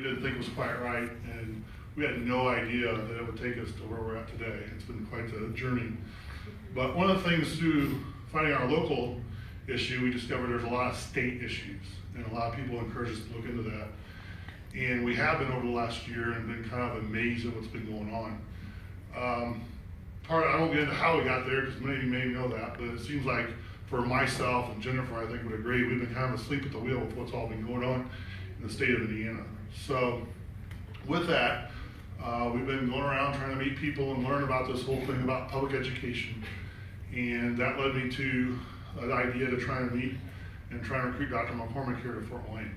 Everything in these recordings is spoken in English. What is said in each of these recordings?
we didn't think was quite right, and we had no idea that it would take us to where we're at today. It's been quite a journey. But one of the things through finding our local issue, we discovered there's a lot of state issues, and a lot of people encouraged us to look into that. And we have been over the last year and been kind of amazed at what's been going on. I won't get into how we got there, because many of you may know that, but it seems like for myself and Jennifer, I think would agree, we've been kind of asleep at the wheel with what's all been going on in the state of Indiana. So with that, we've been going around trying to meet people and learn about this whole thing about public education. And that led me to the idea to try and meet and try and recruit Dr. McCormick here to Fort Wayne.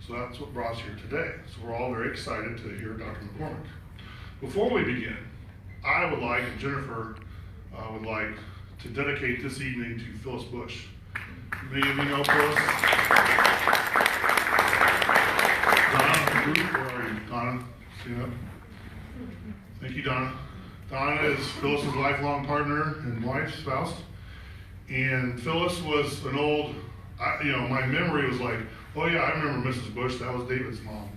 So that's what brought us here today. So we're all very excited to hear Dr. McCormick. Before we begin, I would like, and Jennifer would like, to dedicate this evening to Phyllis Bush. Many of you know Phyllis. Donna, where are you? Donna, stand up. Thank you, Donna. Donna is Phyllis's lifelong partner and wife, spouse. And Phyllis was an old, my memory was like, oh yeah, I remember Mrs. Bush, that was David's mom.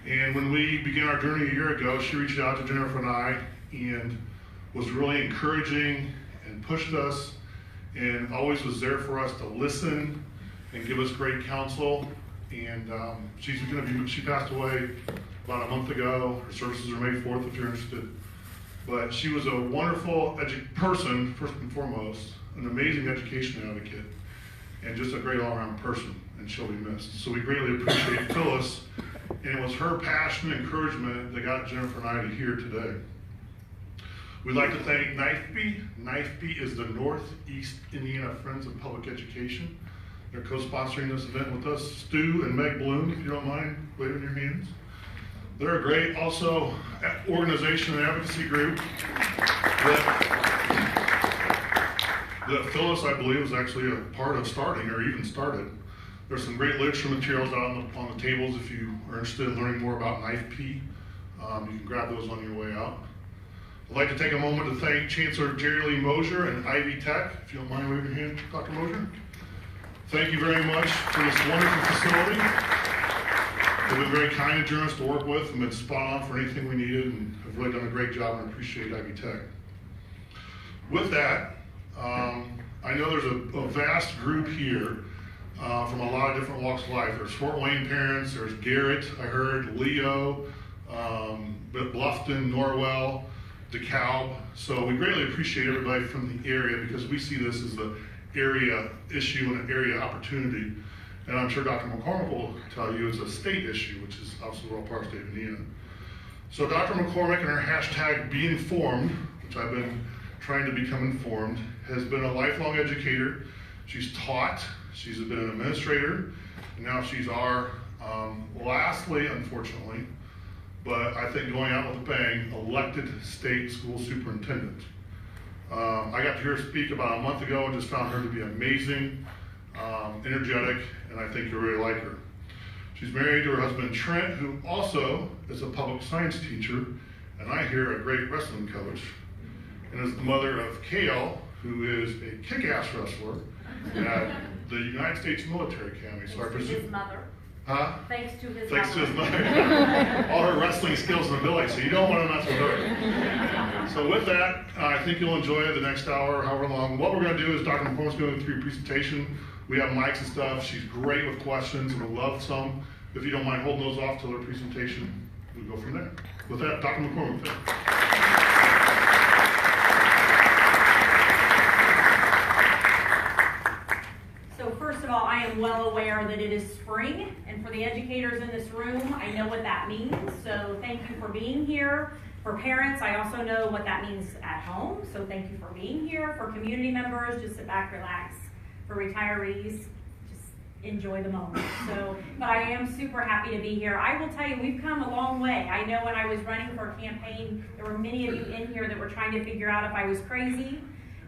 And when we began our journey a year ago, she reached out to Jennifer and I and was really encouraging and pushed us and always was there for us to listen and give us great counsel. And she passed away about a month ago. Her services are May 4th if you're interested. But she was a wonderful person, first and foremost, an amazing education advocate, and just a great all-around person, and she'll be missed. So we greatly appreciate Phyllis, and it was her passion and encouragement that got Jennifer and I to here today. We'd like to thank NIFB. NIFB is the Northeast Indiana Friends of Public Education. They're co-sponsoring this event with us. Stu and Meg Bloom, if you don't mind, waving your hands. They're a great also organization and advocacy group that Phyllis, I believe, is actually a part of starting or even started. There's some great literature materials out on the tables if you are interested in learning more about NIFP. You can grab those on your way out. I'd like to take a moment to thank Chancellor Jerry Lee Mosier and Ivy Tech. If you don't mind waving your hand, Dr. Mosier. Thank you very much for this wonderful facility. They've been very kind and generous to work with and been spot on for anything we needed, and have really done a great job, and appreciate Ivy Tech. With that, I know there's a vast group here from a lot of different walks of life. There's Fort Wayne parents, there's Garrett, I heard, Leo, Bluffton, Norwell, DeKalb. So we greatly appreciate everybody from the area, because we see this as an area issue and an area opportunity. And I'm sure Dr. McCormick will tell you it's a state issue, which is obviously we're all part of the state of Indiana. So Dr. McCormick and her hashtag #BeInformed, which I've been trying to become informed, has been a lifelong educator. She's taught, she's been an administrator, and now she's our, lastly, unfortunately, but I think going out with a bang, elected state school superintendent. I got to hear her speak about a month ago and just found her to be amazing, energetic, and I think you'll really like her. She's married to her husband Trent, who also is a public science teacher, and I hear a great wrestling coach, and is the mother of Kale, who is a kick-ass wrestler at the United States Military Academy. So I presume his mother. Huh? Thanks to his Thanks mother. to his mother. All her wrestling skills and abilities, so you don't want to mess with her. So with that, I think you'll enjoy the next hour, however long. What we're going to do is Dr. McCormick's going to go through your presentation. We have mics and stuff. She's great with questions and we'll love some. If you don't mind holding those off till her presentation, we'll go from there. With that, Dr. McCormick. First of all, I am well aware that it is spring, and for the educators in this room, I know what that means, so thank you for being here. For parents, I also know what that means at home, so thank you for being here. For community members, just sit back, relax. For retirees, just enjoy the moment. But I am super happy to be here. I will tell you, we've come a long way. I know when I was running for a campaign, there were many of you in here that were trying to figure out if I was crazy,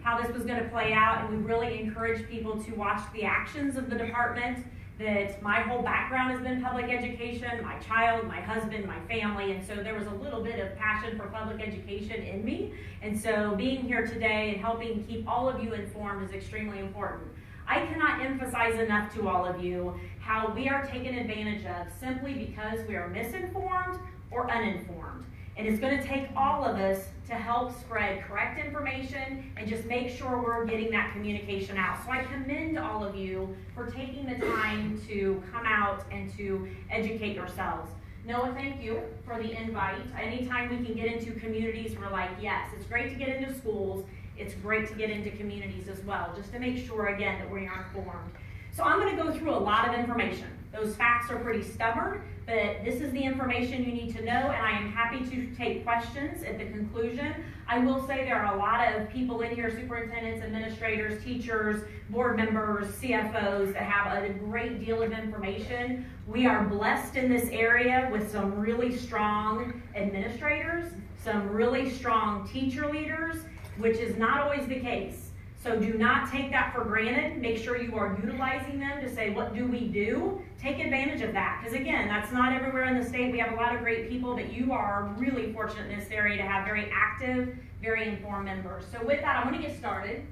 how this was going to play out, and we really encourage people to watch the actions of the department, that my whole background has been public education, my child, my husband, my family, and so there was a little bit of passion for public education in me, and so being here today and helping keep all of you informed is extremely important. I cannot emphasize enough to all of you how we are taken advantage of simply because we are misinformed or uninformed. And it's going to take all of us to help spread correct information and just make sure we're getting that communication out. So I commend all of you for taking the time to come out and to educate yourselves. Noah, thank you for the invite. Anytime we can get into communities, we're like, yes, it's great to get into schools. It's great to get into communities as well, just to make sure, again, that we are informed. So I'm going to go through a lot of information. Those facts are pretty stubborn, but this is the information you need to know, and I am happy to take questions at the conclusion. I will say there are a lot of people in here, superintendents, administrators, teachers, board members, CFOs, that have a great deal of information. We are blessed in this area with some really strong administrators, some really strong teacher leaders, which is not always the case. So do not take that for granted. Make sure you are utilizing them to say, what do we do? Take advantage of that. Because again, that's not everywhere in the state. We have a lot of great people, but you are really fortunate in this area to have very active, very informed members. So with that, I'm going to get started.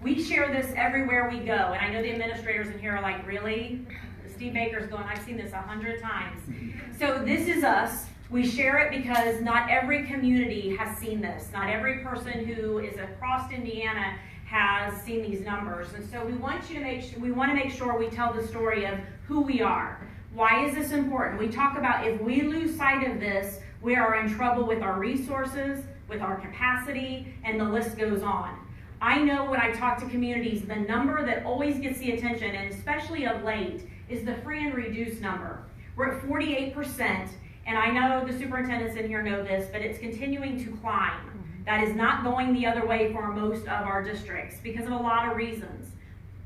We share this everywhere we go. And I know the administrators in here are like, really? Steve Baker's going, I've seen this 100 times. So this is us. We share it because not every community has seen this. Not every person who is across Indiana has seen these numbers. And so we want to make sure we tell the story of who we are. Why is this important? We talk about if we lose sight of this, we are in trouble with our resources, with our capacity, and the list goes on. I know when I talk to communities, the number that always gets the attention, and especially of late, is the free and reduced number. We're at 48%, and I know the superintendents in here know this, but it's continuing to climb. That is not going the other way for most of our districts because of a lot of reasons.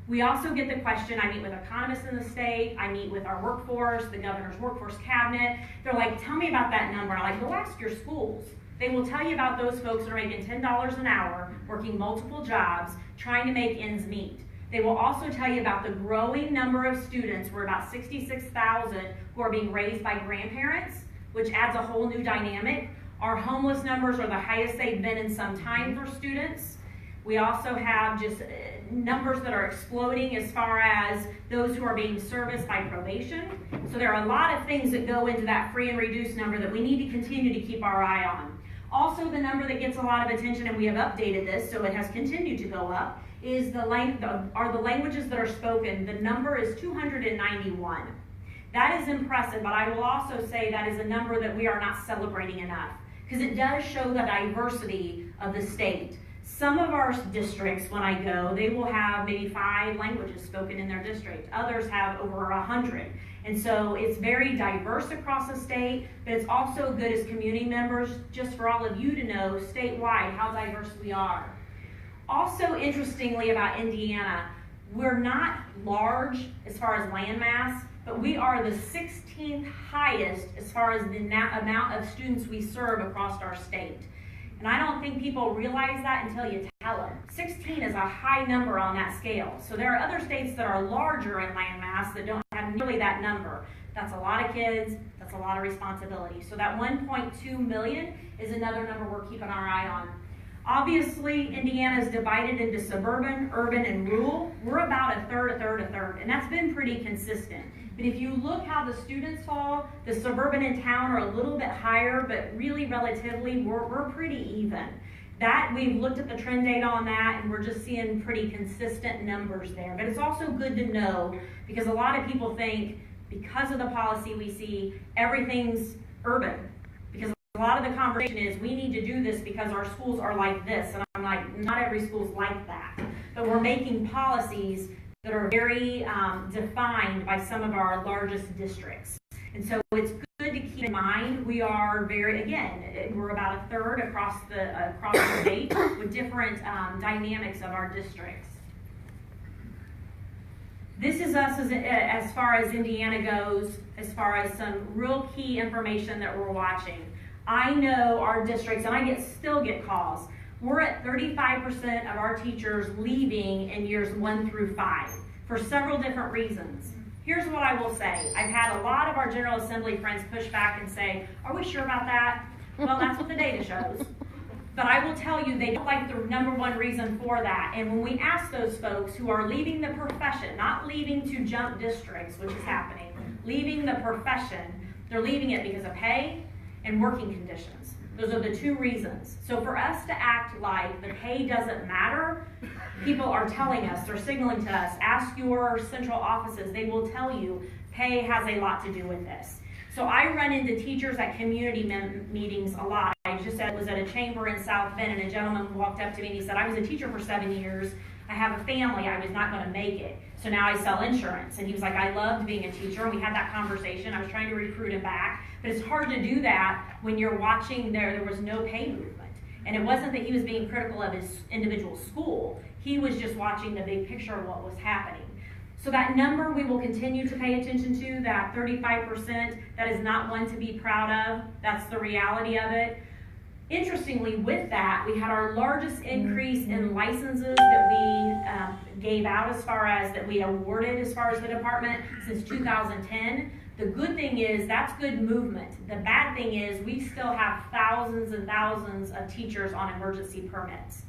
We also get the question, I meet with economists in the state, I meet with our workforce, the governor's workforce cabinet. They're like, tell me about that number. I'm like, go ask your schools. They will tell you about those folks that are making $10 an hour, working multiple jobs, trying to make ends meet. They will also tell you about the growing number of students. We're about 66,000 who are being raised by grandparents, which adds a whole new dynamic. Our homeless numbers are the highest they've been in some time for students. We also have just numbers that are exploding as far as those who are being serviced by probation. So there are a lot of things that go into that free and reduced number that we need to continue to keep our eye on. Also, the number that gets a lot of attention, and we have updated this, so it has continued to go up, is the languages that are spoken. The number is 291. That is impressive, but I will also say that is a number that we are not celebrating enough, because it does show the diversity of the state. Some of our districts, when I go, they will have maybe 5 languages spoken in their district. Others have over 100. And so it's very diverse across the state, but it's also good as community members, just for all of you to know statewide how diverse we are. Also, interestingly about Indiana, we're not large as far as landmass, but we are the 16th highest as far as the amount of students we serve across our state. And I don't think people realize that until you tell them. 16 is a high number on that scale. So there are other states that are larger in landmass that don't have nearly that number. That's a lot of kids, that's a lot of responsibility. So that 1.2 million is another number we're keeping our eye on. Obviously, Indiana is divided into suburban, urban, and rural. We're about a third, and that's been pretty consistent. But if you look how the students fall, the suburban in town are a little bit higher, but really relatively, we're pretty even. That, we've looked at the trend data on that, and we're just seeing pretty consistent numbers there. But it's also good to know, because a lot of people think, because of the policy we see, everything's urban. Because a lot of the conversation is, we need to do this because our schools are like this. And I'm like, not every school's like that. But we're making policies that are very defined by some of our largest districts. And so it's good to keep in mind, we are we're about a third across the state with different dynamics of our districts. This is us as far as Indiana goes, as far as some real key information that we're watching. I know our districts, and I still get calls. We're at 35% of our teachers leaving in years 1 through 5 for several different reasons. Here's what I will say. I've had a lot of our General Assembly friends push back and say, are we sure about that? Well, that's what the data shows. But I will tell you, they don't like the number one reason for that. And when we ask those folks who are leaving the profession, not leaving to jump districts, which is happening, leaving the profession, they're leaving it because of pay and working conditions. Those are the two reasons. So for us to act like the pay doesn't matter, people are telling us, they're signaling to us, ask your central offices, they will tell you pay has a lot to do with this. So I run into teachers at community meetings a lot. I just was at a chamber in South Bend, and a gentleman walked up to me and he said, I was a teacher for 7 years. I have a family. I was not going to make it. So now I sell insurance. And he was like, I loved being a teacher. And we had that conversation. I was trying to recruit him back. But it's hard to do that when you're watching there was no pay movement. And it wasn't that he was being critical of his individual school. He was just watching the big picture of what was happening. So that number we will continue to pay attention to, that 35%, that is not one to be proud of. That's the reality of it. Interestingly, with that, we had our largest increase in licenses that we gave out as far as that we awarded as far as the department since 2010. The good thing is that's good movement. The bad thing is we still have thousands and thousands of teachers on emergency permits.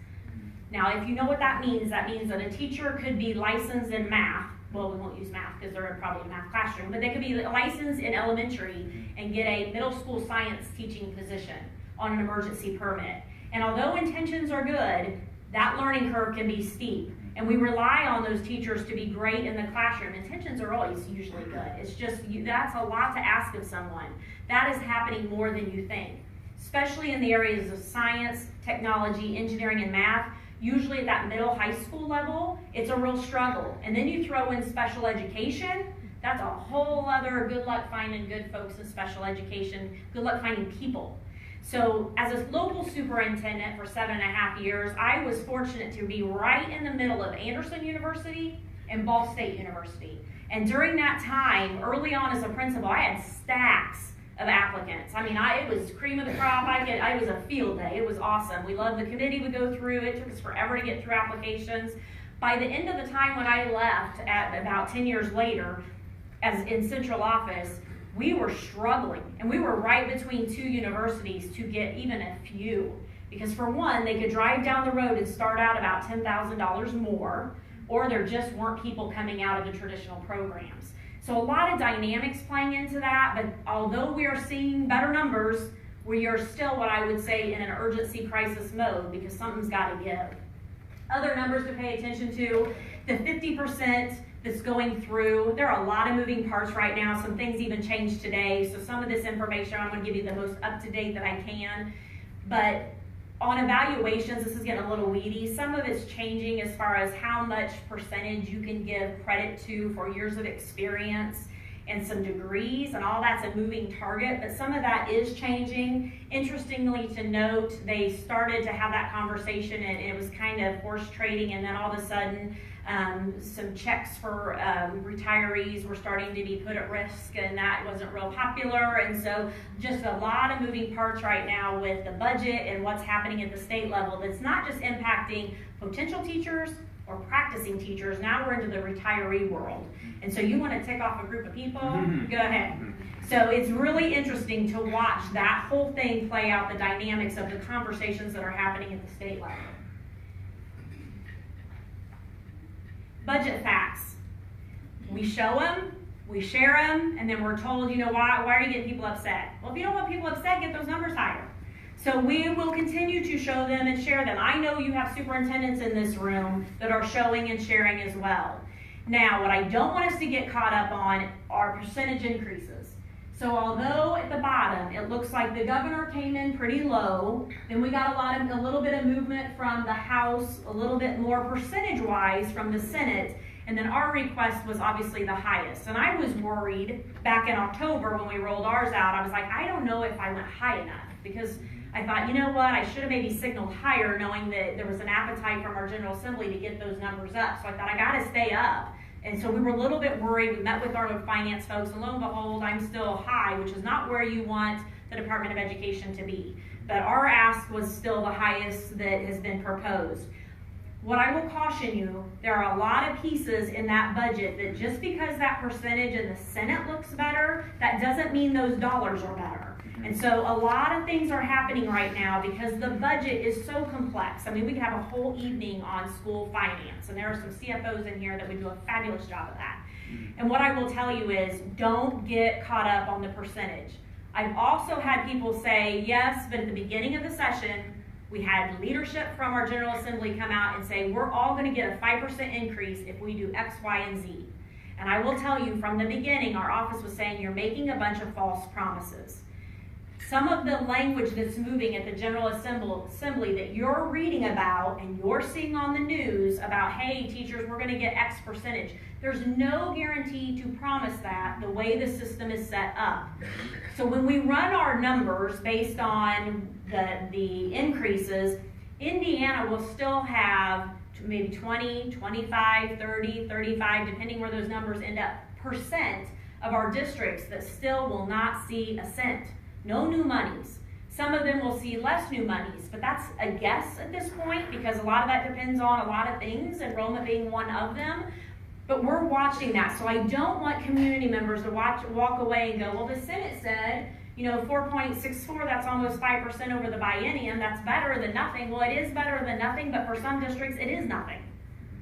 Now, if you know what that means that a teacher could be licensed in math. Well, we won't use math because they're probably in a math classroom, but they could be licensed in elementary and get a middle school science teaching position on an emergency permit. And although intentions are good, that learning curve can be steep. And we rely on those teachers to be great in the classroom. Intentions are always usually good. It's just, that's a lot to ask of someone. That is happening more than you think, especially in the areas of science, technology, engineering, and math. Usually at that middle high school level, it's a real struggle. And then you throw in special education, that's a whole other good luck finding good folks in special education, good luck finding people. So as a local superintendent for 7.5 years, I was fortunate to be right in the middle of Anderson University and Ball State University. And during that time, early on as a principal, I had stacks of applicants. I mean, it was cream of the crop. It was a field day. It was awesome. We loved the committee we go through. It took us forever to get through applications. By the end of the time when I left, at about 10 years later, as in central office, we were struggling. And we were right between two universities to get even a few. Because for one, they could drive down the road and start out about $10,000 more, or there just weren't people coming out of the traditional programs. So a lot of dynamics playing into that, but although we are seeing better numbers, we are still what I would say in an urgency crisis mode because something's got to give. Other numbers to pay attention to, the 50% that's going through, there are a lot of moving parts right now. Some things even changed today. So some of this information, I'm going to give you the most up-to-date that I can. But on evaluations, this is getting a little weedy. Some of it's changing as far as how much percentage you can give credit to for years of experience and some degrees, and all that's a moving target, but some of that is changing. Interestingly to note, they started to have that conversation and it was kind of horse trading, and then all of a sudden some checks for retirees were starting to be put at risk, and that wasn't real popular. And so just a lot of moving parts right now with the budget and what's happening at the state level that's not just impacting potential teachers or practicing teachers. Now we're into the retiree world. And so you want to tick off a group of people? Go ahead. So it's really interesting to watch that whole thing play out, the dynamics of the conversations that are happening at the state level. Budget facts. We show them, we share them, and then we're told, you know, why are you getting people upset? Well, if you don't want people upset, get those numbers higher. So we will continue to show them and share them. I know you have superintendents in this room that are showing and sharing as well. Now, what I don't want us to get caught up on are percentage increases. So although at the bottom, it looks like the governor came in pretty low, then we got a little bit of movement from the House, a little bit more percentage-wise from the Senate, and then our request was obviously the highest. And I was worried back in October when we rolled ours out. I was like, I don't know if I went high enough, because I thought, you know what, I should have maybe signaled higher, knowing that there was an appetite from our General Assembly to get those numbers up. So I thought, I gotta stay up. And so we were a little bit worried. We met with our finance folks, and lo and behold, I'm still high, which is not where you want the Department of Education to be. But our ask was still the highest that has been proposed. What I will caution you, there are a lot of pieces in that budget that just because that percentage in the Senate looks better, that doesn't mean those dollars are better. And so a lot of things are happening right now because the budget is so complex. I mean, we could have a whole evening on school finance, and there are some CFOs in here that would do a fabulous job of that. And what I will tell you is, don't get caught up on the percentage. I've also had people say, yes, but at the beginning of the session, we had leadership from our General Assembly come out and say, we're all going to get a 5% increase if we do X, Y, and Z. And I will tell you, from the beginning, our office was saying, you're making a bunch of false promises. Some of the language that's moving at the General Assembly that you're reading about and you're seeing on the news about, hey, teachers, we're going to get X percentage. There's no guarantee to promise that the way the system is set up. So when we run our numbers based on the increases, Indiana will still have maybe 20, 25, 30, 35, depending where those numbers end up, percent of our districts that still will not see a cent. No new monies. Some of them will see less new monies, but that's a guess at this point because a lot of that depends on a lot of things, enrollment being one of them. But we're watching that, so I don't want community members to walk away and go, well, the Senate said, 4.64, that's almost 5% over the biennium, that's better than nothing. Well, it is better than nothing, but for some districts, it is nothing.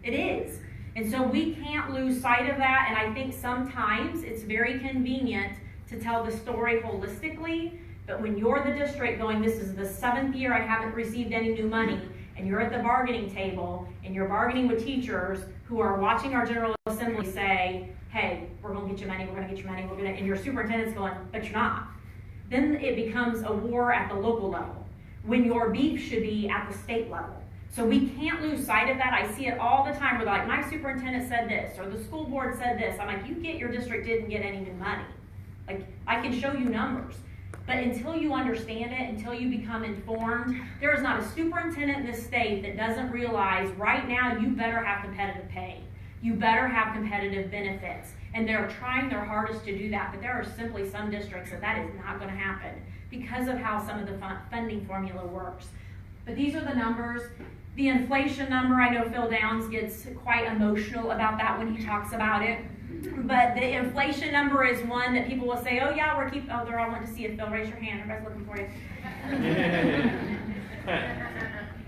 It is. And so we can't lose sight of that, and I think sometimes it's very convenient to tell the story holistically, but when you're the district going, this is the 7th year I haven't received any new money, and you're at the bargaining table, and you're bargaining with teachers who are watching our General Assembly say, hey, we're gonna get you money, we're gonna get you money, and your superintendent's going, but you're not. Then it becomes a war at the local level, when your beef should be at the state level. So we can't lose sight of that. I see it all the time where they're like, my superintendent said this, or the school board said this. I'm like, your district didn't get any new money. Like, I can show you numbers, but until you understand it, until you become informed, there is not a superintendent in this state that doesn't realize right now you better have competitive pay. You better have competitive benefits. And they're trying their hardest to do that, but there are simply some districts that is not going to happen because of how some of the funding formula works. But these are the numbers. The inflation number, I know Phil Downs gets quite emotional about that when he talks about it. But the inflation number is one that people will say, oh yeah, they're all wanting to see it. Phil, raise your hand. Everybody's looking for you.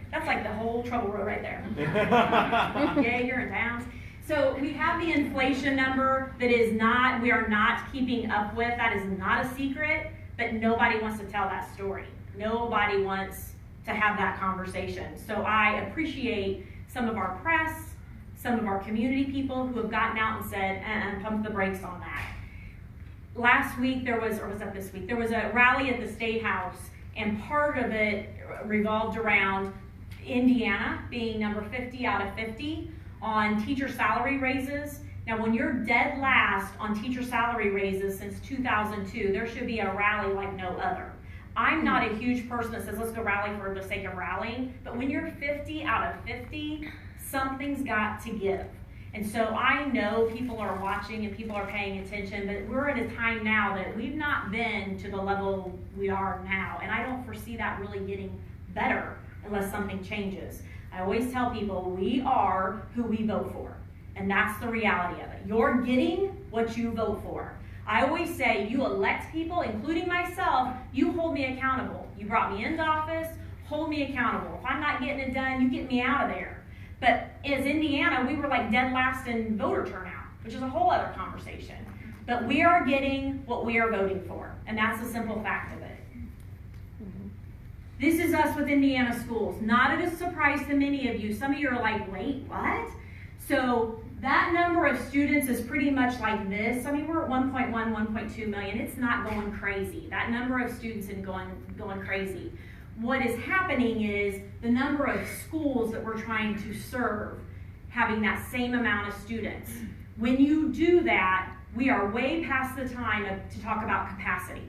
That's like the whole trouble road right there. Yeah, you're in Downs. So we have the inflation number that we are not keeping up with. That is not a secret, but nobody wants to tell that story. Nobody wants to have that conversation. So I appreciate some of our press, some of our community people who have gotten out and said, and pumped the brakes on that. Last week there was a rally at the State House, and part of it revolved around Indiana being number 50 out of 50 on teacher salary raises. Now, when you're dead last on teacher salary raises since 2002, there should be a rally like no other. I'm not a huge person that says, let's go rally for the sake of rallying, but when you're 50 out of 50, something's got to give. And so I know people are watching and people are paying attention, but we're at a time now that we've not been to the level we are now, and I don't foresee that really getting better unless something changes. I always tell people, we are who we vote for, and that's the reality of it. You're getting what you vote for. I always say, you elect people, including myself, you hold me accountable. You brought me into office, hold me accountable. If I'm not getting it done, you get me out of there. But as Indiana, we were like dead last in voter turnout, which is a whole other conversation. But we are getting what we are voting for, and that's the simple fact of it. This is us with Indiana schools. Not a surprise to many of you. Some of you are like, wait, what? So that number of students is pretty much like this. I mean, we're at 1.1, 1.2 million. It's not going crazy. That number of students isn't going crazy. What is happening is the number of schools that we're trying to serve having that same amount of students. When you do that, we are way past the time to talk about capacity.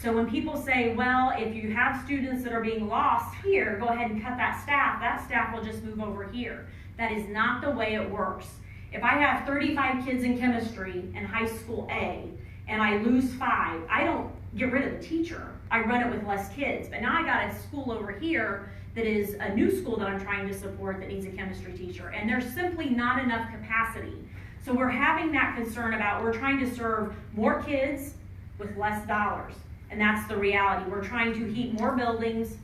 So when people say, well, if you have students that are being lost here, go ahead and cut that staff will just move over here. That is not the way it works. If I have 35 kids in chemistry in high school A, and I lose 5, I don't get rid of the teacher. I run it with less kids. But now I got a school over here that is a new school that I'm trying to support that needs a chemistry teacher, and there's simply not enough capacity. So we're having that concern about we're trying to serve more kids with less dollars. And that's the reality. We're trying to heat more buildings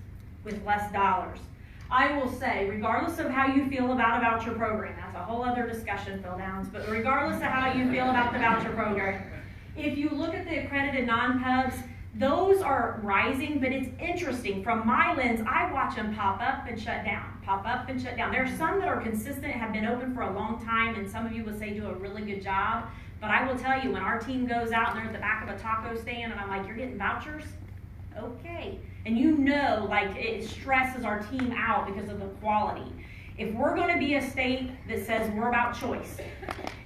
with less dollars. I will say, regardless of how you feel about a voucher program, that's a whole other discussion, Phil Downs, but regardless of how you feel about the voucher program, if you look at the accredited non-pubs, those are rising, but it's interesting. From my lens, I watch them pop up and shut down, pop up and shut down. There are some that are consistent, have been open for a long time, and some of you would say do a really good job. But I will tell you, when our team goes out and they're at the back of a taco stand, and I'm like, you're getting vouchers? Okay. And you know, like, it stresses our team out because of the quality. If we're going to be a state that says we're about choice,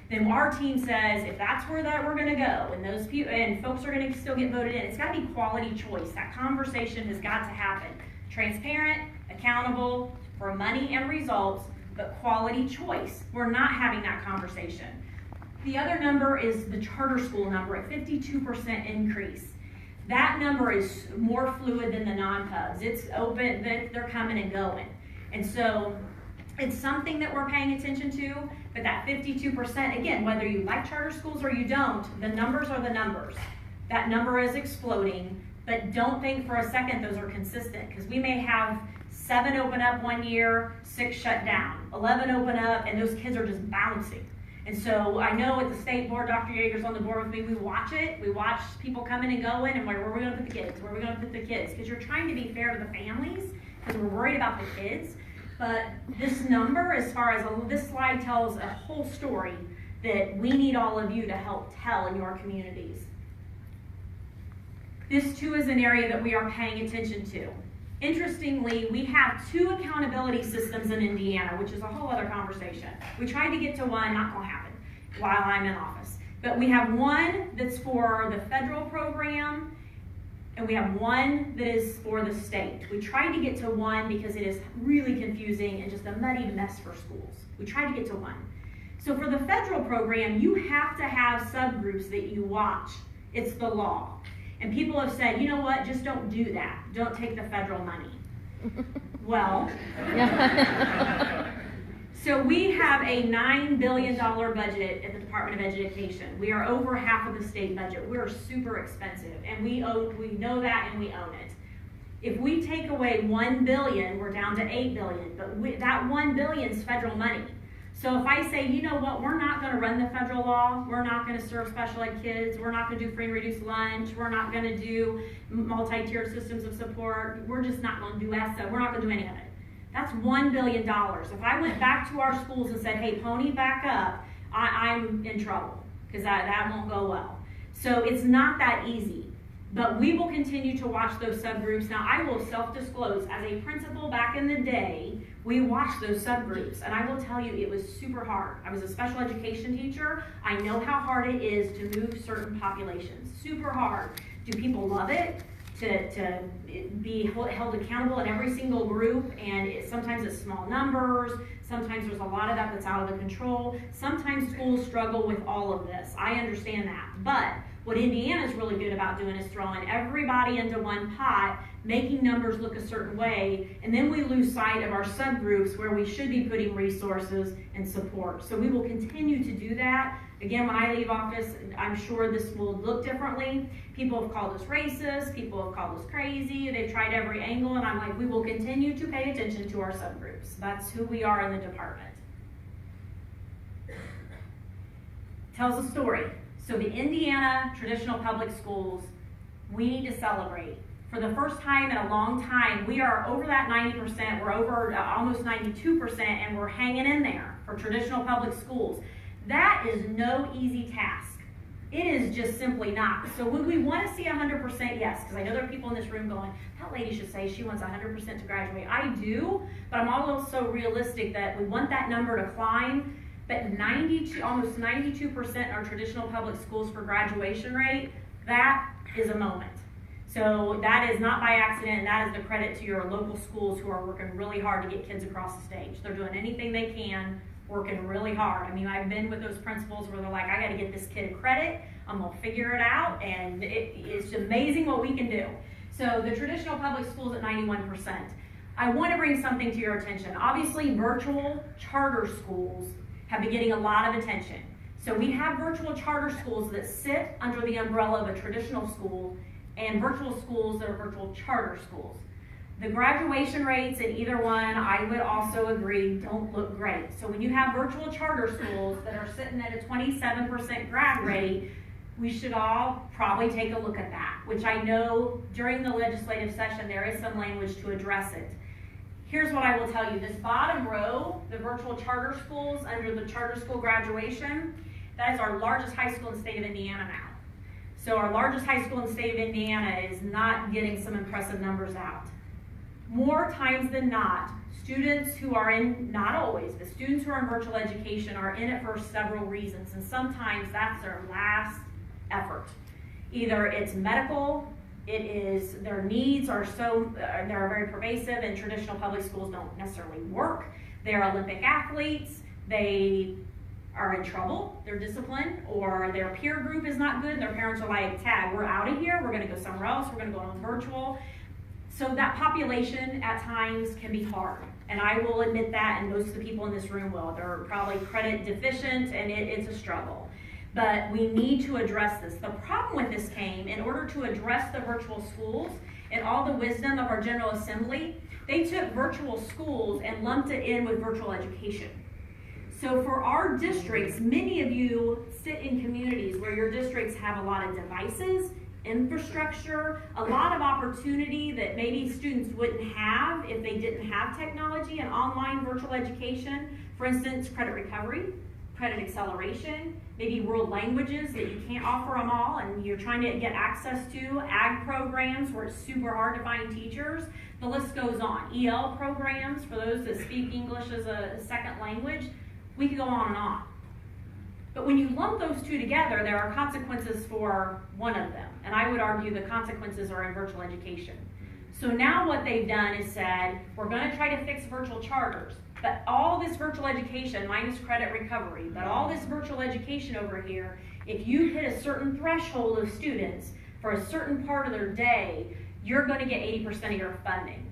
then our team says if that's where we're going to go, and those people and folks are going to still get voted in, it's got to be quality choice. That conversation has got to happen. Transparent, accountable for money and results, but quality choice. We're not having that conversation. The other number is the charter school number at 52% increase. That number is more fluid than the non-pubs. It's open, they're coming and going. And so it's something that we're paying attention to, but that 52%, again, whether you like charter schools or you don't, the numbers are the numbers. That number is exploding, but don't think for a second those are consistent, because we may have 7 open up one year, 6 shut down, 11 open up, and those kids are just bouncing. And so I know at the state board, Dr. Yeager's on the board with me, we watch it. We watch people coming and going, and where are we going to put the kids? Where are we going to put the kids? Because you're trying to be fair to the families, because we're worried about the kids. But this number, as far as this slide tells a whole story that we need all of you to help tell in your communities. This too is an area that we are paying attention to. Interestingly, we have 2 accountability systems in Indiana, which is a whole other conversation. We tried to get to one, not gonna happen while I'm in office. But we have one that's for the federal program, and we have one that is for the state. We tried to get to one because it is really confusing and just a muddy mess for schools. We tried to get to one. So for the federal program, you have to have subgroups that you watch. It's the law. And people have said, you know what, just don't do that. Don't take the federal money. Well, so we have a $9 billion budget at the Department of Education. We are over half of the state budget. We're super expensive, and we know that, and we own it. If we take away $1 billion, we're down to $8 billion, but that $1 billion is federal money. So if I say, you know what, we're not going to run the federal law, we're not going to serve special ed kids, we're not going to do free and reduced lunch, we're not going to do multi-tiered systems of support, we're just not going to do ESSA, we're not going to do any of it. That's $1 billion. If I went back to our schools and said, hey, pony back up, I'm in trouble, because that won't go well. So it's not that easy. But we will continue to watch those subgroups. Now, I will self-disclose, as a principal back in the day, we watched those subgroups, and I will tell you it was super hard. I was a special education teacher. I know how hard it is to move certain populations. Super hard. Do people love it? To be held accountable in every single group, and sometimes it's small numbers, sometimes there's a lot of that that's out of the control. Sometimes schools struggle with all of this. I understand that. But what Indiana's really good about doing is throwing everybody into one pot, making numbers look a certain way, and then we lose sight of our subgroups where we should be putting resources and support. So we will continue to do that. Again, when I leave office, I'm sure this will look differently. People have called us racist, people have called us crazy, they've tried every angle, and I'm like, we will continue to pay attention to our subgroups. That's who we are in the department. Tells a story. So the Indiana traditional public schools, we need to celebrate. For the first time in a long time, we are over that 90%, we're over almost 92%, and we're hanging in there for traditional public schools. That is no easy task. It is just simply not. So would we want to see 100%? Yes, because I know there are people in this room going, that lady should say she wants 100% to graduate. I do, but I'm also realistic that we want that number to climb. But almost 92% in our traditional public schools for graduation rate, that is a moment. So that is not by accident, and that is the credit to your local schools who are working really hard to get kids across the stage. They're doing anything they can, working really hard. I mean, I've been with those principals where they're like, I gotta get this kid a credit, I'm gonna figure it out, and it's amazing what we can do. So the traditional public schools at 91%. I wanna bring something to your attention. Obviously, virtual charter schools have been getting a lot of attention. So we have virtual charter schools that sit under the umbrella of a traditional school, and virtual schools that are virtual charter schools. The graduation rates in either one, I would also agree, don't look great. So when you have virtual charter schools that are sitting at a 27% grad rate, we should all probably take a look at that, which I know during the legislative session there is some language to address it. Here's what I will tell you. This bottom row, the virtual charter schools under the charter school graduation, that is our largest high school in the state of Indiana now. So our largest high school in the state of Indiana is not getting some impressive numbers out. More times than not, students who are in, not always, but students who are in virtual education are in it for several reasons, and sometimes that's their last effort. Either it's medical, it is their needs are so, they're very pervasive and traditional public schools don't necessarily work. They're Olympic athletes, they are in trouble, they're disciplined, or their peer group is not good and their parents are like, tag, we're out of here, we're gonna go somewhere else, we're gonna go on virtual. So that population at times can be hard. And I will admit that, and most of the people in this room will. They're probably credit deficient and it's a struggle. But we need to address this. The problem with this came, in order to address the virtual schools and all the wisdom of our General Assembly, they took virtual schools and lumped it in with virtual education. So for our districts, many of you sit in communities where your districts have a lot of devices, infrastructure, a lot of opportunity that maybe students wouldn't have if they didn't have technology and online virtual education. For instance, credit recovery, credit acceleration, maybe world languages that you can't offer them all and you're trying to get access to, ag programs where it's super hard to find teachers. The list goes on. EL programs for those that speak English as a second language. We could go on and on. But when you lump those two together, there are consequences for one of them. And I would argue the consequences are in virtual education. So now what they've done is said, we're going to try to fix virtual charters. But all this virtual education, minus credit recovery, but all this virtual education over here, if you hit a certain threshold of students for a certain part of their day, you're going to get 80% of your funding.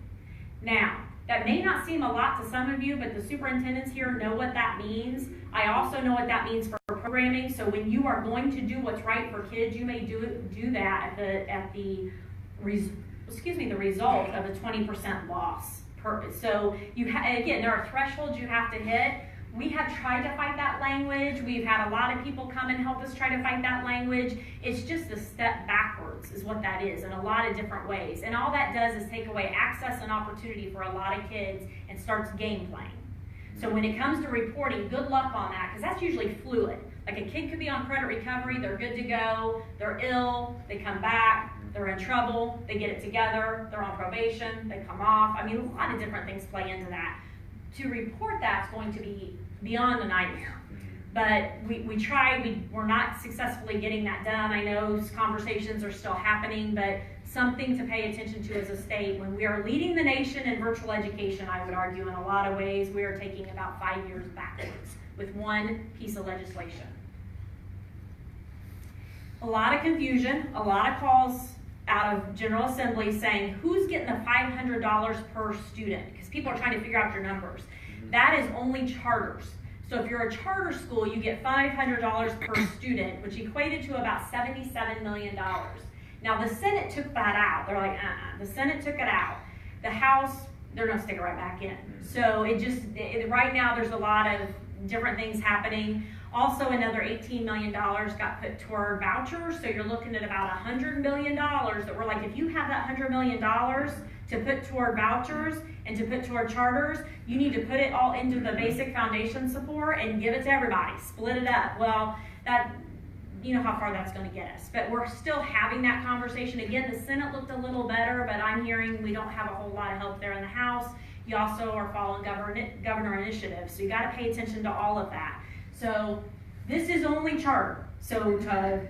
Now, that may not seem a lot to some of you, but the superintendents here know what that means. I also know what that means for programming. So when you are going to do what's right for kids, you may do that at the result of a 20% loss. So again, there are thresholds you have to hit. We have tried to fight that language. We've had a lot of people come and help us try to fight that language. It's just a step backwards is what that is in a lot of different ways. And all that does is take away access and opportunity for a lot of kids and starts game playing. So when it comes to reporting, good luck on that, because that's usually fluid. Like a kid could be on credit recovery, they're good to go, they're ill, they come back, they're in trouble, they get it together, they're on probation, they come off. I mean, a lot of different things play into that. To report that's going to be beyond a nightmare. But we tried, we're not successfully getting that done. I know conversations are still happening, but something to pay attention to as a state. When we are leading the nation in virtual education, I would argue in a lot of ways, we are taking about 5 years backwards with one piece of legislation. A lot of confusion, a lot of calls out of General Assembly saying, who's getting the $500 per student? Because people are trying to figure out your numbers. That is only charters. So if you're a charter school, you get $500 per student, which equated to about $77 million. Now the Senate took that out. They're like, the Senate took it out. The House, they're gonna stick it right back in. So right now there's a lot of different things happening. Also another $18 million got put toward vouchers. So you're looking at about $100 million that we're like, if you have that $100 million to put toward vouchers and to put toward charters, you need to put it all into the basic foundation support and give it to everybody, split it up. Well, you know how far that's going to get us. But we're still having that conversation. Again, the Senate looked a little better, but I'm hearing we don't have a whole lot of help there in the House. You also are following governor initiatives, so you got to pay attention to all of that. So this is only charter. So to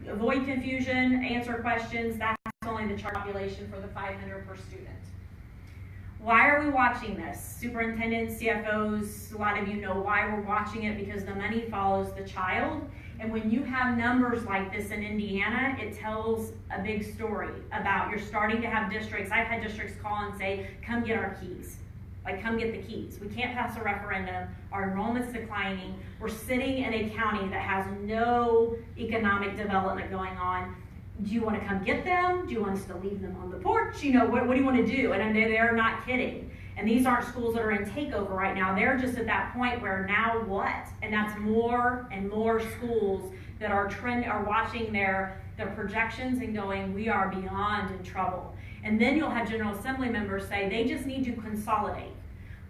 avoid confusion, answer questions, that's only the charter population for the 500 per student. Why are we watching this? Superintendents, CFOs, a lot of you know why we're watching it, because the money follows the child. And when you have numbers like this in Indiana, it tells a big story about you're starting to have districts. I've had districts call and say, come get our keys. Like, come get the keys. We can't pass a referendum. Our enrollment's declining. We're sitting in a county that has no economic development going on. Do you want to come get them? Do you want us to leave them on the porch? You know, what do you want to do? And they're not kidding. And these aren't schools that are in takeover right now. They're just at that point where now what? And that's more and more schools that are watching their projections and going, we are beyond in trouble. And then you'll have General Assembly members say they just need to consolidate.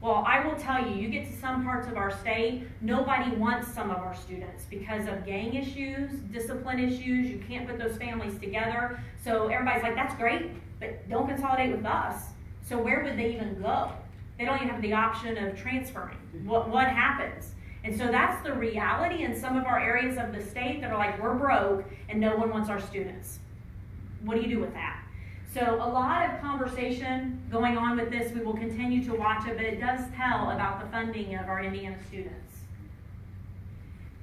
Well, I will tell you, you get to some parts of our state, nobody wants some of our students because of gang issues, discipline issues. You can't put those families together. So everybody's like, that's great, but don't consolidate with us. So where would they even go? They don't even have the option of transferring. What happens? And so that's the reality in some of our areas of the state that are like, we're broke and no one wants our students. What do you do with that? So a lot of conversation going on with this. We will continue to watch it, but it does tell about the funding of our Indiana students.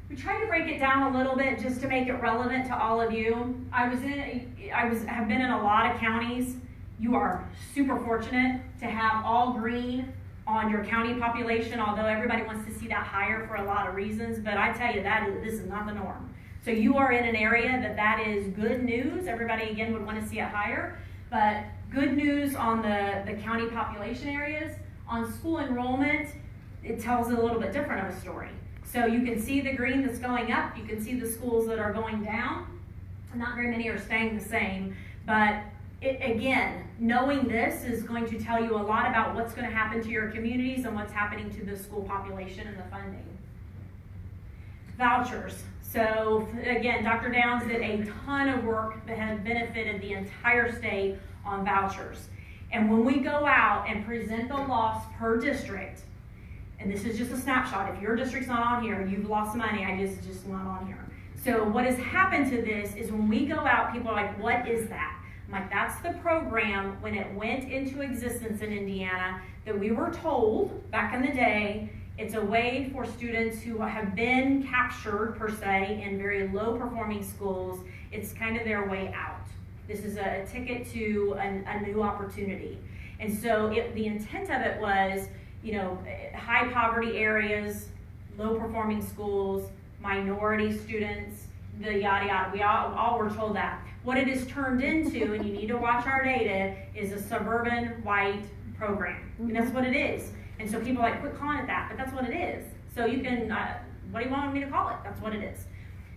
We tried to break it down a little bit just to make it relevant to all of you. Have been in a lot of counties. You are super fortunate to have all green on your county population, although everybody wants to see that higher for a lot of reasons, but I tell you this is not the norm. So you are in an area that is good news. Everybody again would want to see it higher, but good news on the county population areas. On school enrollment, it tells a little bit different of a story. So you can see the green that's going up, you can see the schools that are going down. Not very many are staying the same, but again, knowing this is going to tell you a lot about what's going to happen to your communities and what's happening to the school population and the funding. Vouchers. So again, Dr. Downs did a ton of work that has benefited the entire state on vouchers. And when we go out and present the loss per district, and this is just a snapshot, if your district's not on here, you've lost money, it's just not on here. So what has happened to this is when we go out, people are like, what is that? I'm like, that's the program when it went into existence in Indiana that we were told back in the day. It's a way for students who have been captured, per se, in very low performing schools. It's kind of their way out. This is a ticket to a new opportunity. And so the intent of it was, you know, high poverty areas, low performing schools, minority students, the yada yada. We all were told that. What it is turned into, and you need to watch our data, is a suburban white program. And that's what it is. And so people are like, quit calling it that, but that's what it is. So you can, what do you want me to call it? That's what it is.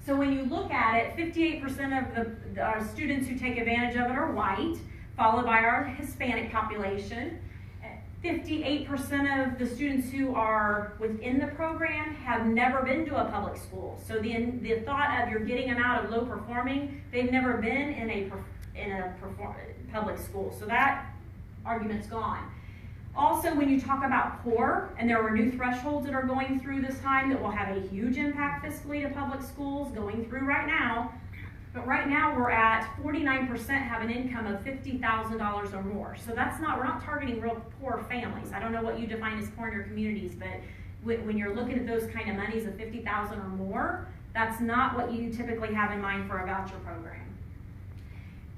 So when you look at it, 58% of the students who take advantage of it are white, followed by our Hispanic population. 58% of the students who are within the program have never been to a public school. So the thought of you're getting them out of low performing, they've never been in a public school. So that argument's gone. Also, when you talk about poor, and there were new thresholds that are going through this time that will have a huge impact fiscally to public schools going through right now. But right now we're at 49% have an income of $50,000 or more. So we're not targeting real poor families. I don't know what you define as poor in your communities, but when you're looking at those kind of monies of $50,000 or more, that's not what you typically have in mind for a voucher program.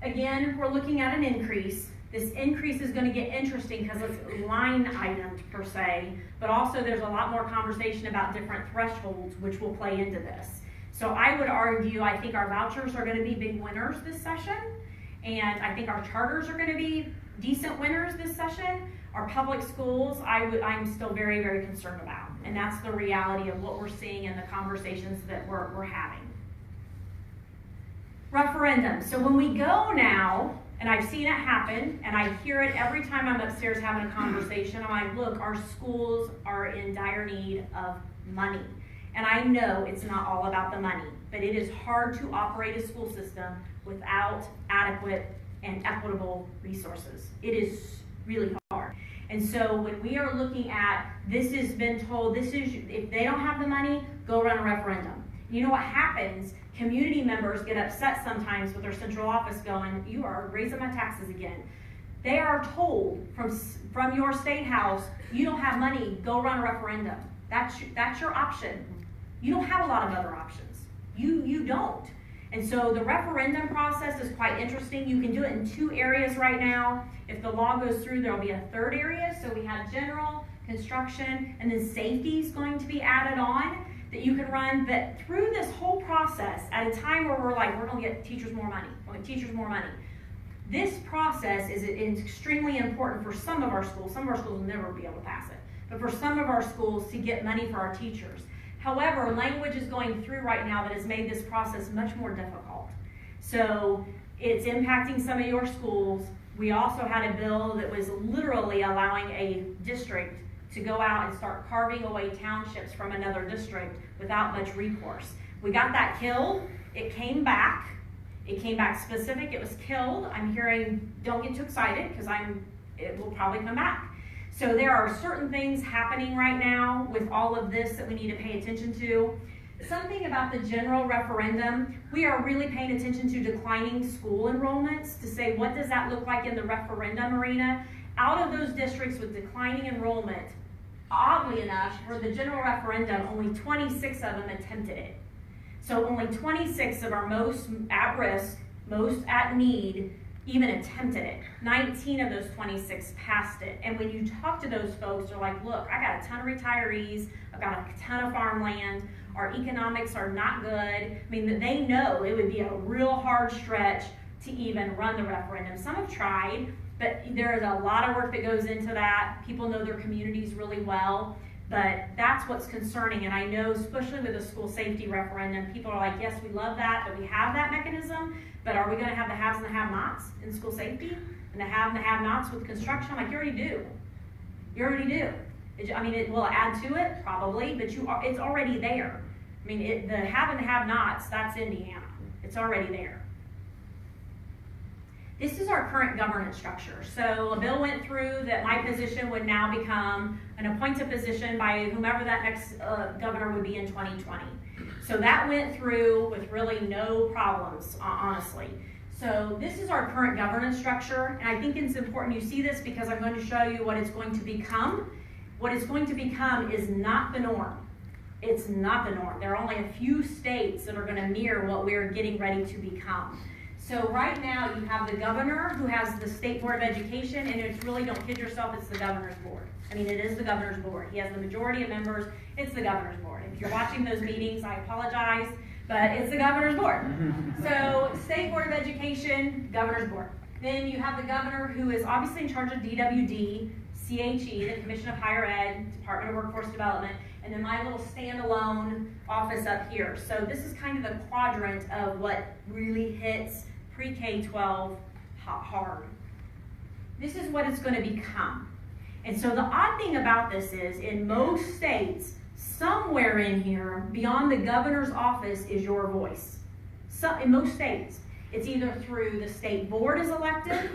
Again, we're looking at an increase. This increase is going to get interesting because it's line items per se, but also there's a lot more conversation about different thresholds which will play into this. So I would argue, I think our vouchers are going to be big winners this session, and I think our charters are going to be decent winners this session. Our public schools, I'm still very, very concerned about, and that's the reality of what we're seeing in the conversations that we're having. Referendum. So when we go now, and I've seen it happen, and I hear it every time I'm upstairs having a conversation, I'm like, look, our schools are in dire need of money. And I know it's not all about the money, but it is hard to operate a school system without adequate and equitable resources. It is really hard. And so when we are looking at, this has been told, if they don't have the money, go run a referendum. You know what happens? Community members get upset sometimes with their central office going, you are raising my taxes again. They are told from your state house, you don't have money, go run a referendum. That's your option. You don't have a lot of other options. You don't. And so the referendum process is quite interesting. You can do it in 2 areas right now. If the law goes through, there'll be a 3rd area. So we have general, construction, and then safety is going to be added on. that you can run, that through this whole process, at a time where we're like, we're gonna get teachers more money, this process is extremely important for some of our schools. Some of our schools will never be able to pass it, but for some of our schools to get money for our teachers. However, language is going through right now that has made this process much more difficult. So it's impacting some of your schools. We also had a bill that was literally allowing a district to go out and start carving away townships from another district without much recourse. We got that killed. It came back. It came back specific. It was killed. I'm hearing, don't get too excited, because it will probably come back. So there are certain things happening right now with all of this that we need to pay attention to. Something about the general referendum, we are really paying attention to declining school enrollments to say, what does that look like in the referendum arena? Out of those districts with declining enrollment, oddly enough, for the general referendum, only 26 of them attempted it. So only 26 of our most at risk, most at need, even attempted it. 19 of those 26 passed it. And when you talk to those folks, they're like, look, I got a ton of retirees, I've got a ton of farmland, our economics are not good. I mean, they know it would be a real hard stretch to even run the referendum. Some have tried, but there is a lot of work that goes into that. People know their communities really well. But that's what's concerning, and I know, especially with the school safety referendum, people are like, yes, we love that we have that mechanism, but are we going to have the haves and the have-nots in school safety, and the have and the have-nots with construction? I'm like, you already do. You already do. I mean, it will add to it, probably, but it's already there. I mean, the have and the have-nots, that's Indiana. It's already there. This is our current governance structure. So a bill went through that my position would now become an appointed position by whomever that next governor would be in 2020. So that went through with really no problems, honestly. So this is our current governance structure, and I think it's important you see this because I'm going to show you what it's going to become. What it's going to become is not the norm. It's not the norm. There are only a few states that are going to mirror what we're getting ready to become. So right now you have the governor who has the State Board of Education, and it's really, don't kid yourself, it's the governor's board. I mean, it is the governor's board. He has the majority of members. It's the governor's board. If you're watching those meetings, I apologize, but it's the governor's board. So State Board of Education, governor's board. Then you have the governor who is obviously in charge of DWD, CHE, the Commission of Higher Ed, Department of Workforce Development, and then my little standalone office up here. So this is kind of the quadrant of what really hits pre-K-12 hard. This is what it's going to become. And so the odd thing about this is, in most states, somewhere in here, beyond the governor's office, is your voice. So in most states, it's either through the state board is elected,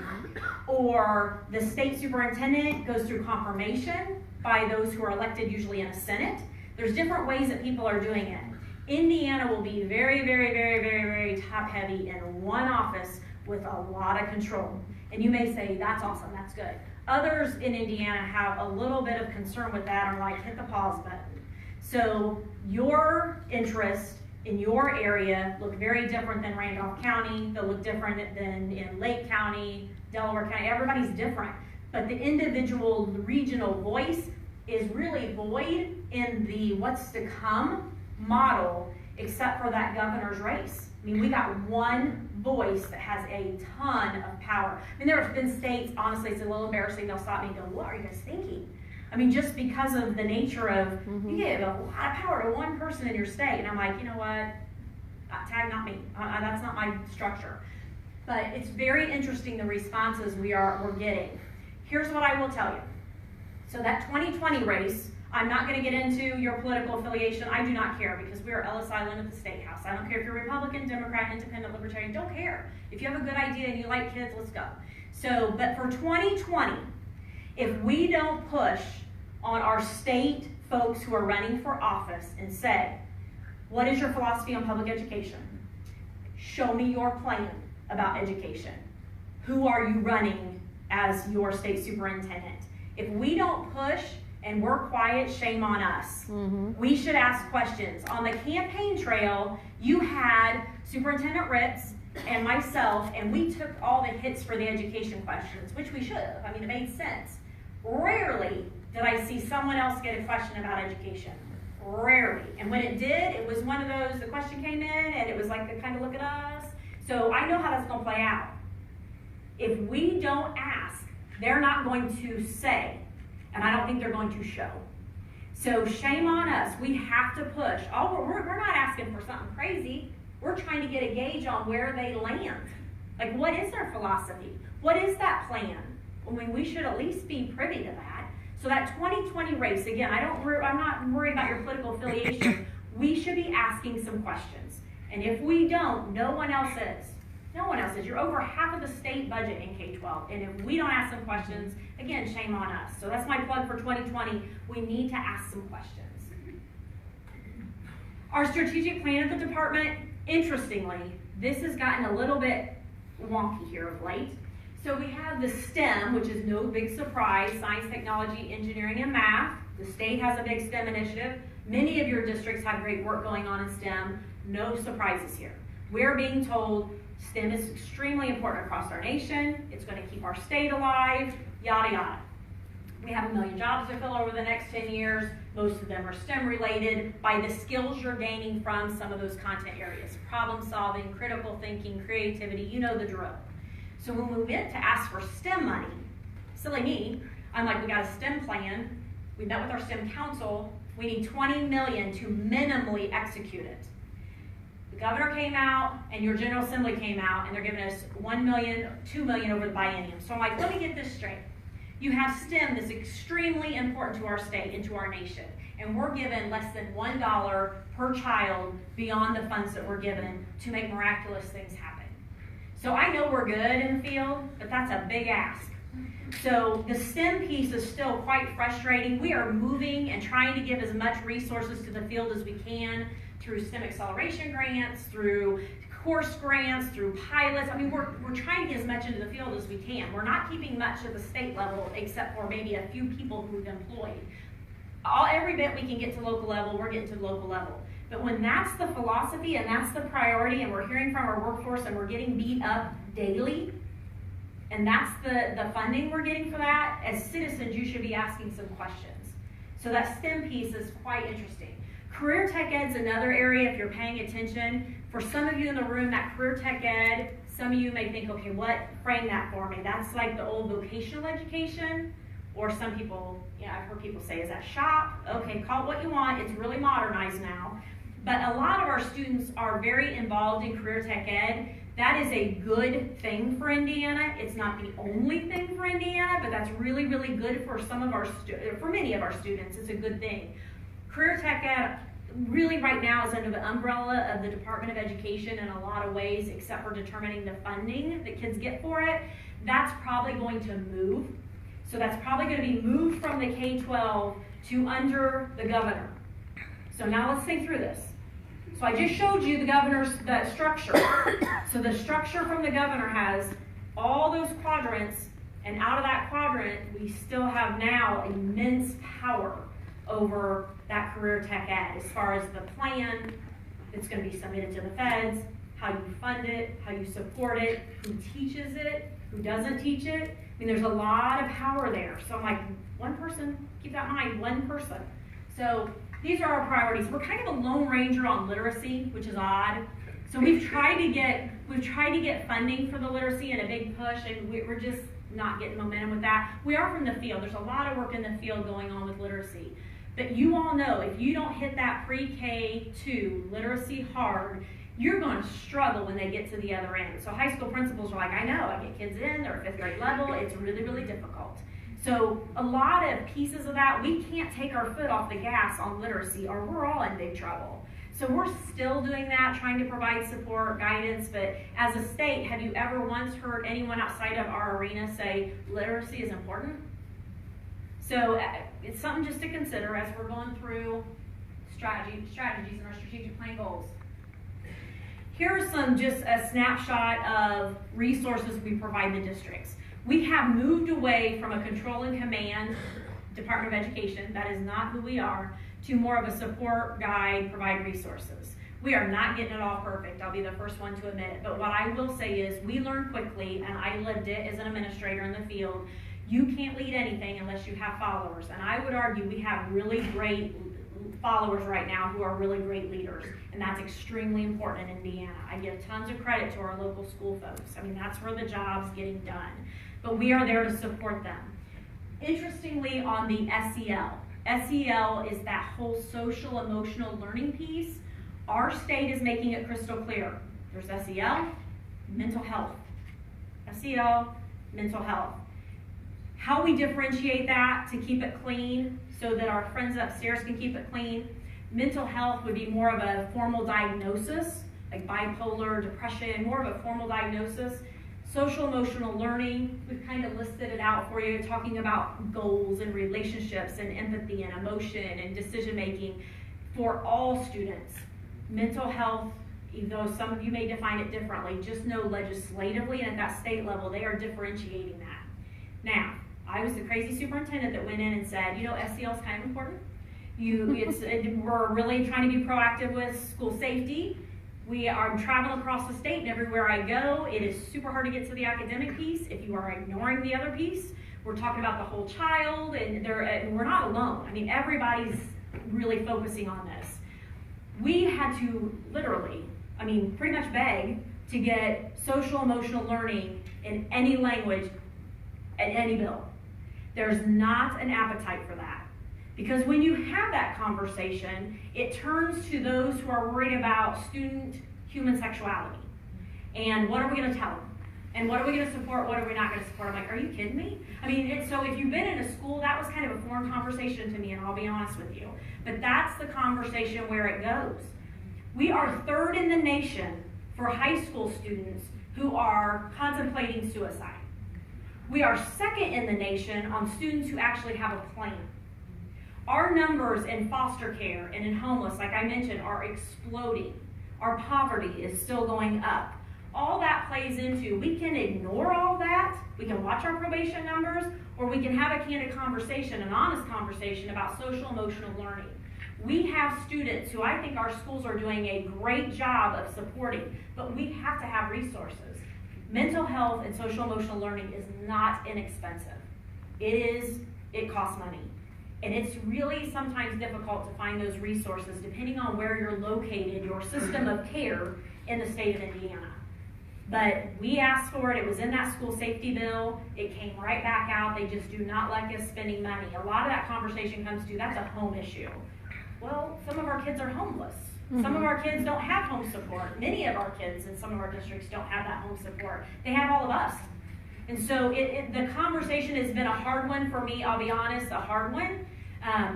or the state superintendent goes through confirmation by those who are elected, usually in a Senate. There's different ways that people are doing it. Indiana will be very, very, very, very, very top-heavy in one office with a lot of control. And you may say, that's awesome, that's good. Others in Indiana have a little bit of concern with that, or like, hit the pause button. So your interest in your area look very different than Randolph County. They'll look different than in Lake County, Delaware County. Everybody's different. But the individual regional voice is really void in the what's to come model, except for that governor's race. I mean, we got one voice that has a ton of power. I mean, there have been states, honestly, it's a little embarrassing, they'll stop me and go, what are you guys thinking? I mean, just because of the nature of, you give a lot of power to one person in your state, and I'm like, you know what, tag not me, that's not my structure. But it's very interesting the responses we're getting. Here's what I will tell you. So that 2020 race, I'm not going to get into your political affiliation. I do not care, because we are Ellis Island at the State House. I don't care if you're Republican, Democrat, Independent, Libertarian. Don't care. If you have a good idea and you like kids, let's go. So, but for 2020, if we don't push on our state folks who are running for office and say, what is your philosophy on public education? Show me your plan about education. Who are you running as your state superintendent? If we don't push and we're quiet, shame on us. We should ask questions. On the campaign trail, you had Superintendent Ritz and myself, and we took all the hits for the education questions, which we should have. I mean, it made sense. Rarely did I see someone else get a question about education. Rarely. And when it did, it was one of those, the question came in and it was like the kind of look at us. So I know how that's gonna play out. If we don't ask, they're not going to say, and I don't think they're going to show. So shame on us, we have to push. Oh, we're not asking for something crazy. We're trying to get a gauge on where they land. Like, what is their philosophy? What is that plan? I mean, we should at least be privy to that. So that 2020 race, again, I'm not worried about your political affiliation. We should be asking some questions. And if we don't, no one else is. No one else is. You're over half of the state budget in K-12. And if we don't ask some questions, again, shame on us. So that's my plug for 2020. We need to ask some questions. Our strategic plan of the department, interestingly, this has gotten a little bit wonky here of late. So we have the STEM, which is no big surprise, science, technology, engineering, and math. The state has a big STEM initiative. Many of your districts have great work going on in STEM. No surprises here. We're being told STEM is extremely important across our nation. It's going to keep our state alive, yada, yada. We have 1 million jobs to fill over the next 10 years. Most of them are STEM related by the skills you're gaining from some of those content areas. Problem solving, critical thinking, creativity, you know the drill. So when we went to ask for STEM money, silly me, I'm like, we got a STEM plan. We met with our STEM council. We need 20 million to minimally execute it. The governor came out and your General Assembly came out and they're giving us 1 million, 2 million over the biennium. So I'm like, let me get this straight. You have STEM that's extremely important to our state and to our nation. And we're given less than $1 per child beyond the funds that we're given to make miraculous things happen. So I know we're good in the field, but that's a big ask. So the STEM piece is still quite frustrating. We are moving and trying to give as much resources to the field as we can through STEM acceleration grants, through course grants, through pilots. I mean, we're trying to get as much into the field as we can. We're not keeping much at the state level except for maybe a few people who we've employed. Every bit we can get to local level, we're getting to the local level. But when that's the philosophy and that's the priority and we're hearing from our workforce and we're getting beat up daily, and that's the funding we're getting for that, as citizens, you should be asking some questions. So that STEM piece is quite interesting. Career Tech Ed's another area if you're paying attention. For some of you in the room, that Career Tech Ed, some of you may think, okay, frame that for me. That's like the old vocational education, or some people, I've heard people say, is that shop? Okay, call it what you want. It's really modernized now. But a lot of our students are very involved in Career Tech Ed. That is a good thing for Indiana. It's not the only thing for Indiana, but that's really, really good for for many of our students. It's a good thing. Career Tech Ed really right now is under the umbrella of the Department of Education in a lot of ways, except for determining the funding that kids get for it. That's probably going to move. So that's probably going to be moved from the K-12 to under the governor. So now let's think through this. So I just showed you the structure. So the structure from the governor has all those quadrants, and out of that quadrant, we still have now immense power over that Career Tech Ed as far as the plan that's going to be submitted to the feds, how you fund it, how you support it, who teaches it, who doesn't teach it. I mean, there's a lot of power there. So I'm like, one person, keep that in mind, one person. So these are our priorities. We're kind of a lone ranger on literacy, which is odd. So we've tried to get funding for the literacy and a big push, and we're just not getting momentum with that. We are from the field. There's a lot of work in the field going on with literacy. But you all know if you don't hit that pre-K2 literacy hard, you're going to struggle when they get to the other end. So high school principals are like, I know, I get kids in, they're at 5th grade level, it's really, really difficult. So a lot of pieces of that, we can't take our foot off the gas on literacy or we're all in big trouble. So we're still doing that, trying to provide support, guidance, but as a state, have you ever once heard anyone outside of our arena say literacy is important? So it's something just to consider as we're going through strategies and our strategic plan goals. Here's just a snapshot of resources we provide the districts. We have moved away from a control and command Department of Education, that is not who we are, to more of a support, guide, provide resources. We are not getting it all perfect, I'll be the first one to admit it, but what I will say is we learn quickly, and I lived it as an administrator in the field. You can't lead anything unless you have followers, and I would argue we have really great followers right now who are really great leaders, and that's extremely important in Indiana. I give tons of credit to our local school folks. I mean, that's where the job's getting done. But we are there to support them. Interestingly, on the SEL is that whole social emotional learning piece. Our state is making it crystal clear. There's SEL, mental health. SEL, mental health. How we differentiate that to keep it clean so that our friends upstairs can keep it clean. Mental health would be more of a formal diagnosis, like bipolar, depression, more of a formal diagnosis. Social emotional learning, we've kind of listed it out for you, talking about goals and relationships and empathy and emotion and decision making for all students. Mental health, even though some of you may define it differently, just know legislatively and at that state level, they are differentiating that. Now, I was the crazy superintendent that went in and said, you know, SEL is kind of important. We're really trying to be proactive with school safety. We are traveling across the state, and everywhere I go, it is super hard to get to the academic piece if you are ignoring the other piece. We're talking about the whole child, and we're not alone. I mean, everybody's really focusing on this. We had to literally, pretty much beg to get social emotional learning in any language at any bill. There's not an appetite for that. Because when you have that conversation, it turns to those who are worried about student human sexuality. And what are we going to tell them? And what are we going to support? What are we not going to support? I'm like, are you kidding me? So if you've been in a school, that was kind of a foreign conversation to me, and I'll be honest with you. But that's the conversation where it goes. We are third in the nation for high school students who are contemplating suicide. We are second in the nation on students who actually have a plan. Our numbers in foster care and in homeless, like I mentioned, are exploding. Our poverty is still going up. All that plays into, we can ignore all that, we can watch our probation numbers, or we can have a candid conversation, an honest conversation about social emotional learning. We have students who I think our schools are doing a great job of supporting, but we have to have resources. Mental health and social emotional learning is not inexpensive. It costs money. And it's really sometimes difficult to find those resources depending on where you're located, your system of care in the state of Indiana. But we asked for it, it was in that school safety bill, it came right back out, they just do not like us spending money. A lot of that conversation comes to, that's a home issue. Well, some of our kids are homeless. Some of our kids don't have home support. Many of our kids in some of our districts don't have that home support. They have all of us. And so the conversation has been a hard one for me, I'll be honest, a hard one.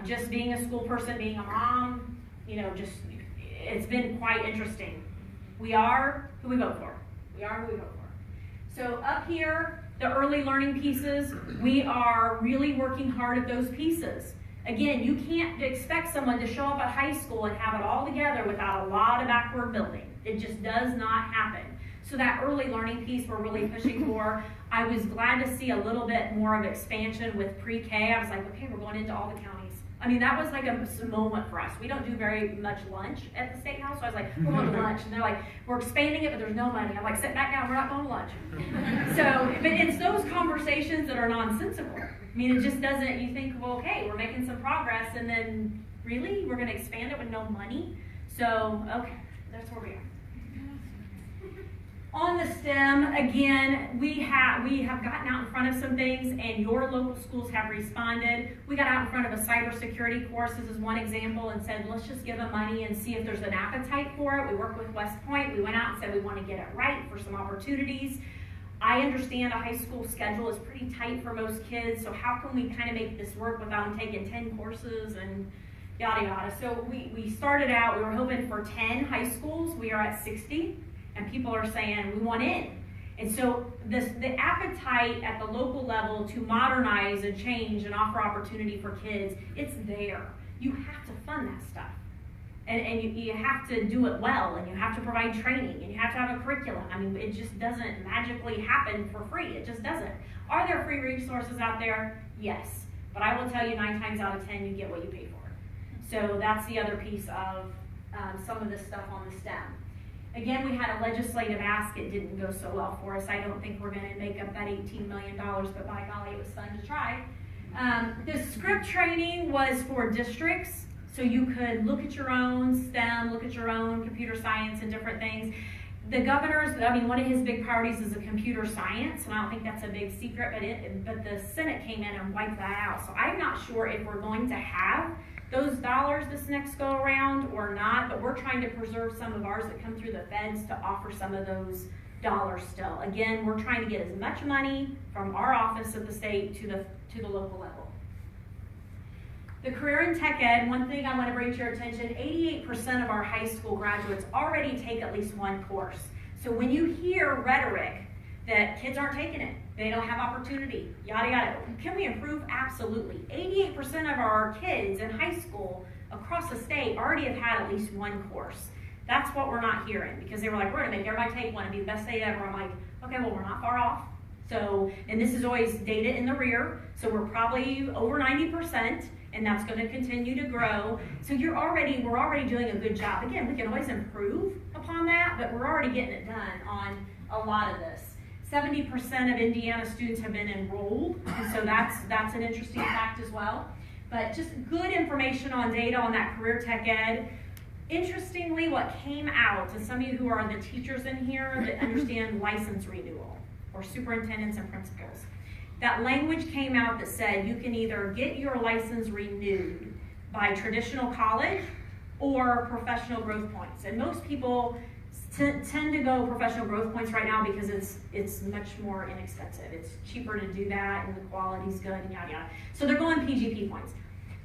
Just being a school person, being a mom, it's been quite interesting. We are who we vote for. We are who we vote for. So up here, the early learning pieces, we are really working hard at those pieces. Again, you can't expect someone to show up at high school and have it all together without a lot of backward building. It just does not happen. So that early learning piece we're really pushing for. I was glad to see a little bit more of expansion with pre-K. I was like, okay, we're going into all the counties. That was like a moment for us. We don't do very much lunch at the State House, so I was like, we're going to lunch. And they're like, we're expanding it, but there's no money. I'm like, sit back down, we're not going to lunch. But it's those conversations that are nonsensical. It just doesn't, you think, well, okay, we're making some progress, and then really, we're going to expand it with no money? So, okay, that's where we are. On the STEM, again, we have gotten out in front of some things, and your local schools have responded. We got out in front of a cybersecurity course, this is one example, and said, let's just give them money and see if there's an appetite for it. We worked with West Point. We went out and said we want to get it right for some opportunities. I understand a high school schedule is pretty tight for most kids, so how can we kind of make this work without them taking 10 courses and yada yada. So we started out, we were hoping for 10 high schools. We are at 60. And people are saying, we want in. And so the appetite at the local level to modernize and change and offer opportunity for kids, it's there. You have to fund that stuff. And you have to do it well, and you have to provide training, and you have to have a curriculum. It just doesn't magically happen for free. It just doesn't. Are there free resources out there? Yes. But I will tell you 9 times out of 10, you get what you pay for. So that's the other piece of some of this stuff on the STEM. Again, we had a legislative ask. It didn't go so well for us. I don't think we're going to make up that $18 million, but by golly, it was fun to try. The script training was for districts. So you could look at your own STEM, look at your own computer science and different things. The governor's, one of his big priorities is a computer science, and I don't think that's a big secret, but the Senate came in and wiped that out. So I'm not sure if we're going to have those dollars this next go around or not, but we're trying to preserve some of ours that come through the feds to offer some of those dollars still. Again, we're trying to get as much money from our office of the state to the local level. The career in tech ed, one thing I want to bring to your attention, 88% of our high school graduates already take at least one course. So when you hear rhetoric that kids aren't taking it, they don't have opportunity, yada yada, can we improve? Absolutely. 88% of our kids in high school across the state already have had at least one course. That's what we're not hearing, because they were like, we're gonna make everybody take one and be the best state ever. I'm like, okay, well, we're not far off. So, and this is always data in the rear, so we're probably over 90%, and that's going to continue to grow. So we're already doing a good job. Again, we can always improve upon that, but we're already getting it done on a lot of this. 70% of Indiana students have been enrolled, and so that's an interesting fact as well. But just good information on data on that career tech ed. Interestingly, what came out, and some of you who are the teachers in here that understand license renewal, or superintendents and principals, that language came out that said you can either get your license renewed by traditional college or professional growth points. And most people tend to go professional growth points right now because it's much more inexpensive. It's cheaper to do that, and the quality's good, and yada yada. So they're going PGP points.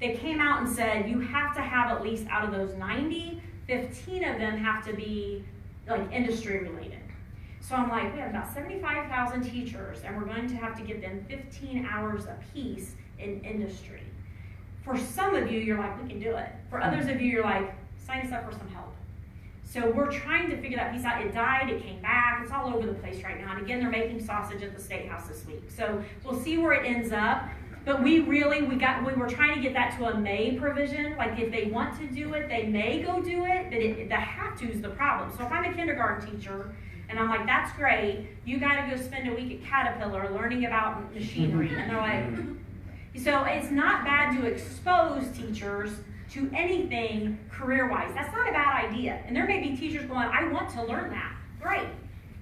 They came out and said you have to have at least out of those 90, 15 of them have to be like industry related. So I'm like, we have about 75,000 teachers, and we're going to have to give them 15 hours apiece in industry. For some of you, you're like, we can do it. For others of you, you're like, sign us up for some help. So we're trying to figure that piece out. It died, it came back, it's all over the place right now. And again, they're making sausage at the State House this week. So we'll see where it ends up. But we were trying to get that to a may provision. Like if they want to do it, they may go do it, but the have to is the problem. So if I'm a kindergarten teacher, and I'm like, that's great, you gotta go spend a week at Caterpillar learning about machinery. And they're like, so it's not bad to expose teachers to anything career-wise. That's not a bad idea. And there may be teachers going, I want to learn that. Great.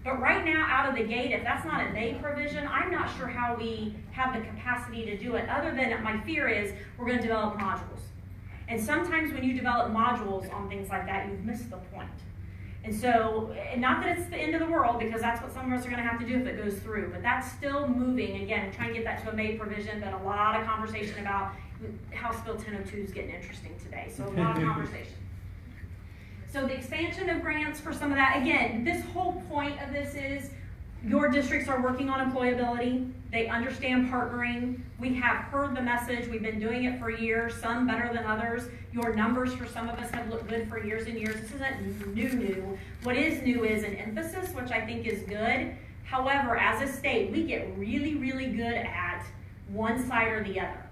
But right now, out of the gate, if that's not a may provision, I'm not sure how we have the capacity to do it, other than my fear is we're gonna develop modules. And sometimes when you develop modules on things like that, you've missed the point. And so, and not that it's the end of the world, because that's what some of us are going to have to do if it goes through, but that's still moving. Again, trying to get that to a May provision, but a lot of conversation about House Bill 1002 is getting interesting today, so a lot of conversation. So the expansion of grants for some of that, again, this whole point of this is your districts are working on employability. They understand partnering. We have heard the message. We've been doing it for years, some better than others. Your numbers for some of us have looked good for years and years. This isn't new. What is new is an emphasis, which I think is good. However, as a state, we get really, really good at one side or the other.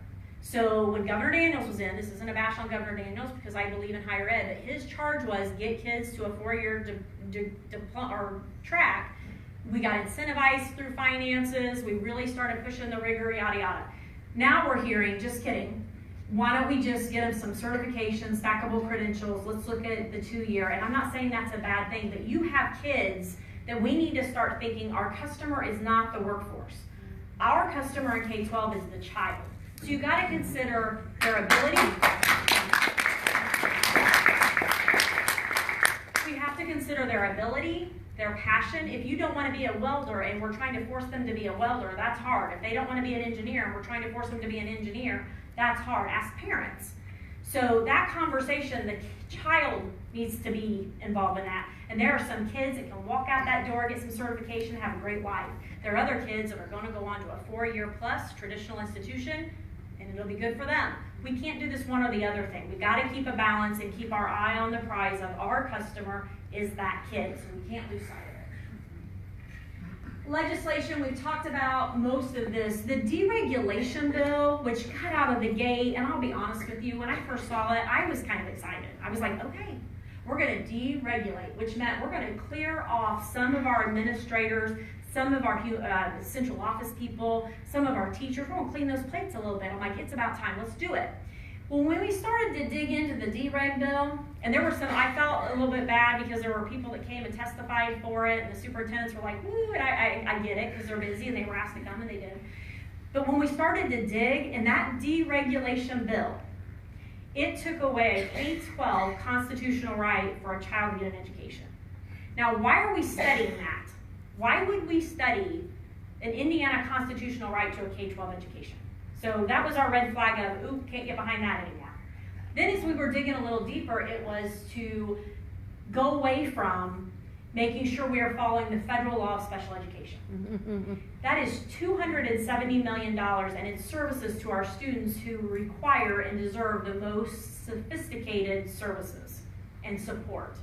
So when Governor Daniels was in, this isn't a bash on Governor Daniels because I believe in higher ed, but his charge was get kids to a 4-year diploma or track. We got incentivized through finances. We really started pushing the rigor, yada, yada. Now we're hearing, just kidding, why don't we just get them some certifications, stackable credentials, let's look at the 2-year. And I'm not saying that's a bad thing, but you have kids that we need to start thinking our customer is not the workforce. Our customer in K-12 is the child. So you gotta consider their ability. We have to consider their ability, their passion. If you don't want to be a welder and we're trying to force them to be a welder, that's hard. If they don't want to be an engineer and we're trying to force them to be an engineer, that's hard. Ask parents. So that conversation, the child needs to be involved in that. And there are some kids that can walk out that door, get some certification, have a great life. There are other kids that are going to go on to a 4-year plus traditional institution, and it'll be good for them. We can't do this one or the other thing. We got to keep a balance and keep our eye on the prize of our customer is that kid, so we can't lose sight of it. Legislation, we've talked about most of this. The deregulation bill, which got out of the gate, and I'll be honest with you, when I first saw it, I was kind of excited. I was like, okay, we're going to deregulate, which meant we're going to clear off some of our administrators, some of our central office people, some of our teachers. We're going to clean those plates a little bit. I'm like, it's about time, let's do it. Well, when we started to dig into the dereg bill, and there were some, I felt a little bit bad because there were people that came and testified for it, and the superintendents were like, woo, and I get it, because they're busy and they were asked to come, and they did. But when we started to dig, in that deregulation bill, it took away a K-12 constitutional right for a child to get an education. Now, why are we studying that? Why would we study an Indiana constitutional right to a K-12 education? So that was our red flag of, ooh, can't get behind that anymore. Then as we were digging a little deeper, it was to go away from making sure we are following the federal law of special education. That is $270 million, and it's services to our students who require and deserve the most sophisticated services and support.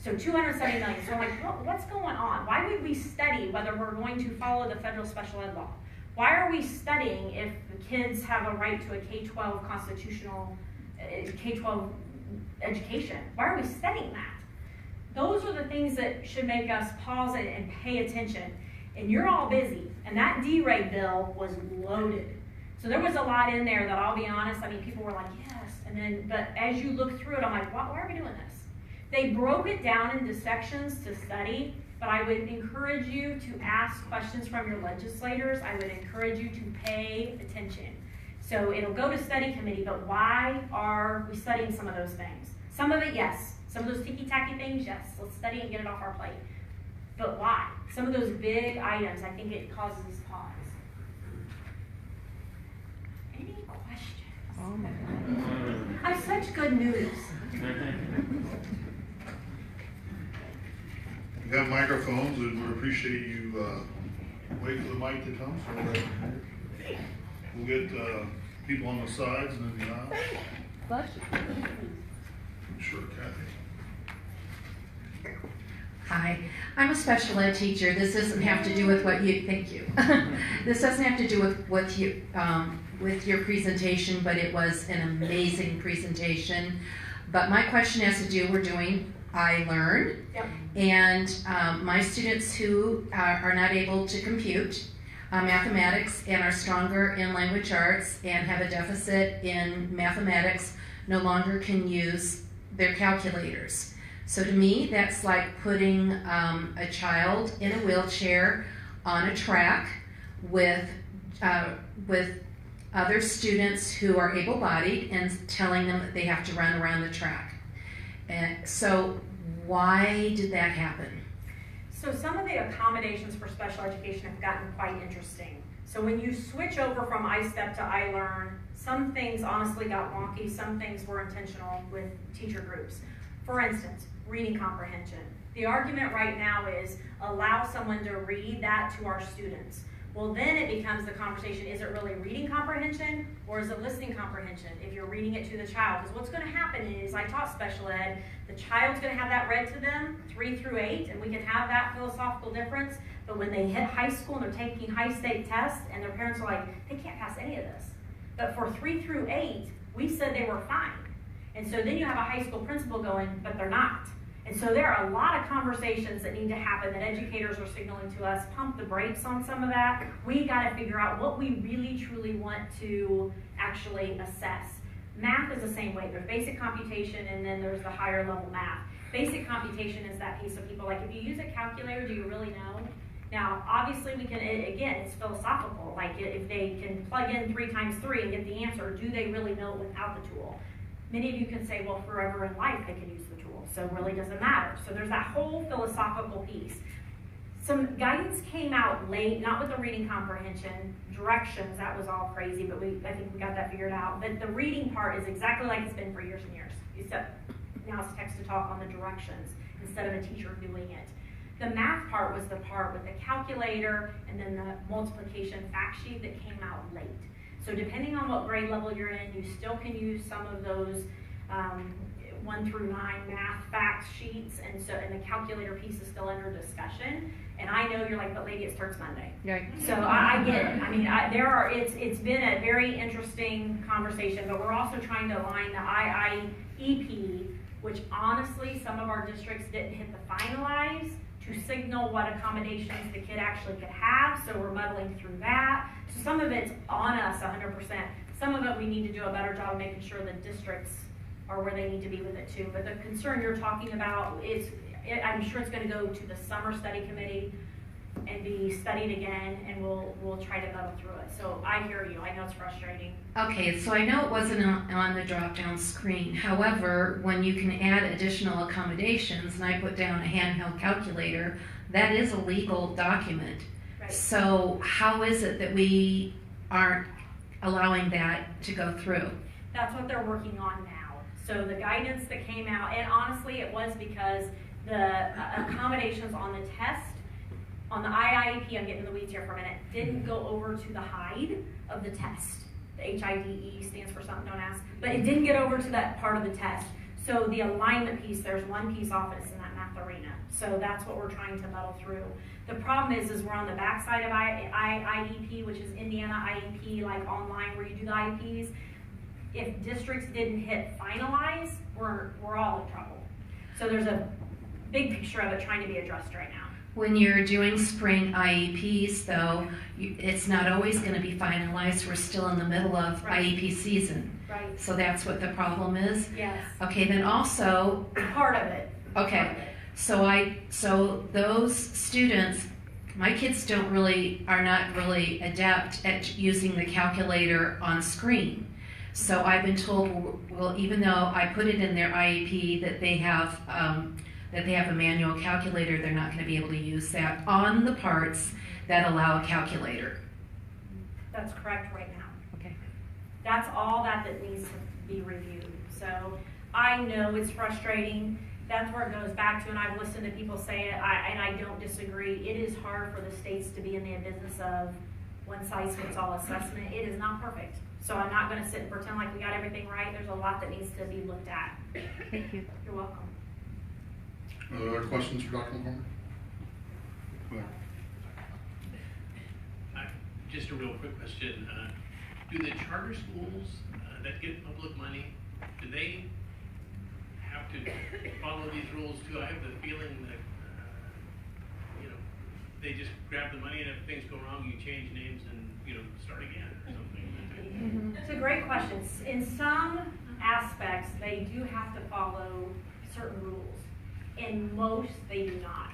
So $270 million. So I'm like, what's going on? Why would we study whether we're going to follow the federal special ed law? Why are we studying if the kids have a right to a K-12 constitutional, K-12 education? Why are we studying that? Those are the things that should make us pause and pay attention. And you're all busy, and that dereg bill was loaded. So there was a lot in there that, I'll be honest, I mean, people were like, yes, and then, but as you look through it, I'm like, why are we doing this? They broke it down into sections to study, but I would encourage you to ask questions from your legislators. I would encourage you to pay attention. So it'll go to study committee, but why are we studying some of those things? Some of it, yes. Some of those ticky-tacky things, yes. Let's study and get it off our plate. But why? Some of those big items, I think it causes pause. Any questions? Oh my God. I have such good news. We have microphones, and we appreciate you waiting for the mic to come. So we'll get people on the sides and then the aisles. Bless you. Sure, Kathy. Hi, I'm a special ed teacher. This doesn't have to do with what you, thank you. This doesn't have to do with your presentation, but it was an amazing presentation. But my question has to do, we're doing iLearn. Yep. And my students who are not able to compute mathematics and are stronger in language arts and have a deficit in mathematics no longer can use their calculators. So to me, that's like putting a child in a wheelchair on a track with other students who are able-bodied and telling them that they have to run around the track. And so why did that happen? So some of the accommodations for special education have gotten quite interesting. So when you switch over from iStep to iLearn, some things honestly got wonky, some things were intentional with teacher groups. For instance, reading comprehension. The argument right now is allow someone to read that to our students. Well, then it becomes the conversation, is it really reading comprehension or is it listening comprehension if you're reading it to the child? Because what's going to happen is, I taught special ed, the child's going to have that read to them 3 through 8, and we can have that philosophical difference, but when they hit high school and they're taking high state tests and their parents are like, they can't pass any of this. But for 3 through 8, we said they were fine. And so then you have a high school principal going, but they're not. And so there are a lot of conversations that need to happen that educators are signaling to us, pump the brakes on some of that. We got to figure out what we really truly want to actually assess. Math is the same way. There's basic computation and then there's the higher level math. Basic computation is that piece of people like, if you use a calculator, do you really know? Now, obviously we can, again, it's philosophical. Like if they can plug in 3 times 3 and get the answer, do they really know it without the tool? Many of you can say, well, forever in life they can use the tool, so it really doesn't matter. So there's that whole philosophical piece. Some guidance came out late, not with the reading comprehension, directions, that was all crazy, but I think we got that figured out. But the reading part is exactly like it's been for years and years. Except now it's text to talk on the directions instead of a teacher doing it. The math part was the part with the calculator and then the multiplication fact sheet that came out late. So depending on what grade level you're in, you still can use some of those 1 through 9 math fact sheets, and the calculator piece is still under discussion. And I know you're like, but lady, it starts Monday. Right. So I get it. I mean, it's been a very interesting conversation, but we're also trying to align the IIEP, which honestly some of our districts didn't hit the finalize to signal what accommodations the kid actually could have. So we're muddling through that. So some of it's on us 100%. Some of it, we need to do a better job of making sure the districts are where they need to be with it too. But the concern you're talking about is, I'm sure it's gonna go to the summer study committee and be studied again, and we'll try to muddle through it. So I hear you, I know it's frustrating. Okay, so I know it wasn't on the drop-down screen. However, when you can add additional accommodations, and I put down a handheld calculator, that is a legal document. Right. So how is it that we aren't allowing that to go through? That's what they're working on now. So the guidance that came out, and honestly, it was because the accommodations on the test, on the IIEP, I'm getting in the weeds here for a minute, didn't go over to the HIDE of the test. The HIDE stands for something, don't ask. But it didn't get over to that part of the test. So the alignment piece, there's one piece off it's in that math arena. So that's what we're trying to muddle through. The problem is we're on the backside of IEP, which is Indiana IEP, like online where you do the IEPs. If districts didn't hit finalize, we're all in trouble. So there's a big picture of it trying to be addressed right now. When you're doing spring IEPs, though, it's not always going to be finalized. We're still in the middle of Right. IEP season. Right. So that's what the problem is? Yes. Okay, then also, Part of it. okay, Part of it. so those students, my kids are not really adept at using the calculator on screen. So I've been told, well, even though I put it in their IEP that they have a manual calculator, they're not going to be able to use that on the parts that allow a calculator. That's correct right now. Okay. That's all that needs to be reviewed. So I know it's frustrating. That's where it goes back to, and I've listened to people say it, and I don't disagree. It is hard for the states to be in the business of one size fits all assessment. It is not perfect. So I'm not going to sit and pretend like we got everything right. There's a lot that needs to be looked at. Thank you. You're welcome. Other questions for Dr. McCormick? Go ahead. Just a real quick question. Do the charter schools that get public money, do they have to follow these rules too? I have the feeling that, they just grab the money and if things go wrong, you change names and, start again or something. It's a great question. In some aspects, they do have to follow certain rules. In most, they do not.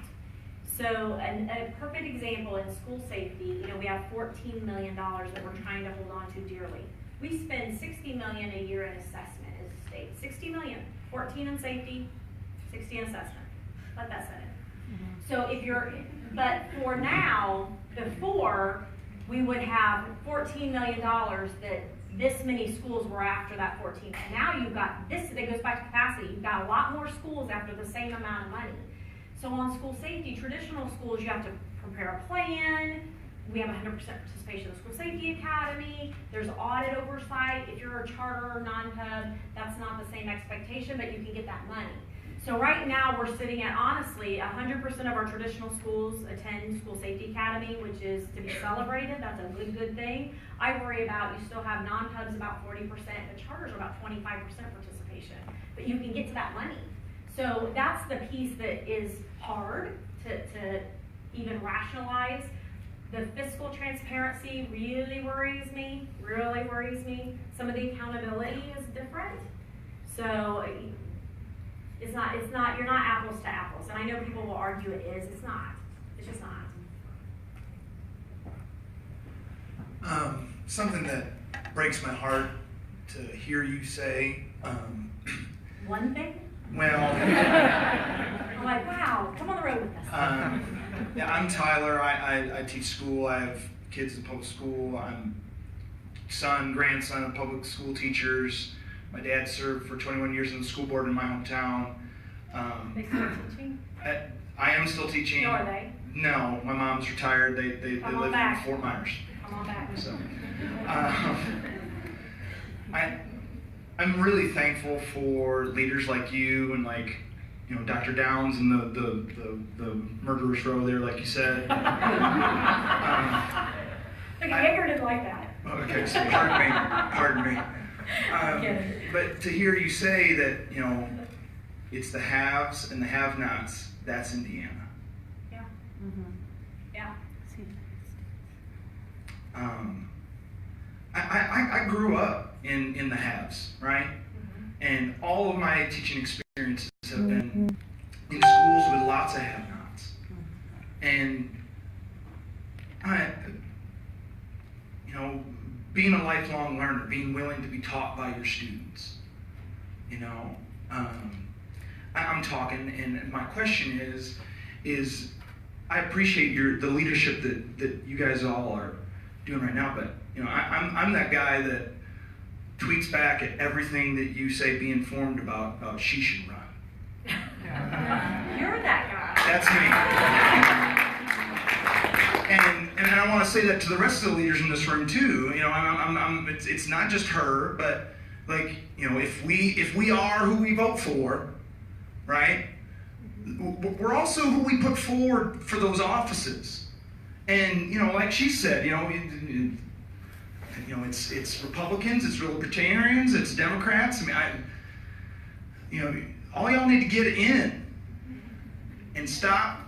So a perfect example in school safety, we have $14 million that we're trying to hold on to dearly. We spend $60 million a year in assessment as a state. 60 million, 14 in safety, 60 in assessment. Let that set in. So but for now, before, we would have $14 million that this many schools were after that 14. And now you've got this, that goes back to capacity. You've got a lot more schools after the same amount of money. So on school safety, traditional schools, you have to prepare a plan. We have 100% participation in the School Safety Academy. There's audit oversight. If you're a charter or non-pub, that's not the same expectation, but you can get that money. So right now we're sitting at, honestly, 100% of our traditional schools attend School Safety Academy, which is to be celebrated. That's a good thing. I worry about, you still have non-pubs about 40%, the charters are about 25% participation. But you can get to that money. So that's the piece that is hard to even rationalize. The fiscal transparency really worries me, Some of the accountability is different. So you're not apples to apples. And I know people will argue it is, it's not. It's just not. Something that breaks my heart to hear you say, One thing? well, I'm like, wow, come on the road with us. yeah, I'm Tyler. I teach school. I have kids in public school. I'm grandson of public school teachers. My dad served for 21 years in the school board in my hometown. They still teaching? I am still teaching. No, are they? No, my mom's retired. They Come on live back. in Fort Myers. Come on back. So, I'm really thankful for leaders like you and Dr. Downs and the murderer's row there, like you said. Look, Hager didn't like that. Okay, so pardon me. But to hear you say that, it's the haves and the have-nots, that's Indiana. Yeah. Yeah. I grew up in the haves, right? And all of my teaching experiences have been in schools with lots of have-nots. And being a lifelong learner, being willing to be taught by your students, I'm talking, and my question is I appreciate the leadership that you guys all are doing right now, but I'm that guy that tweets back at everything that you say, be informed about she should run. You're that guy. That's me. And I want to say that to the rest of the leaders in this room too. It's not just her, but if we are who we vote for, right? We're also who we put forward for those offices. And like she said, it's Republicans, it's Libertarians, it's Democrats. All y'all need to get in and stop.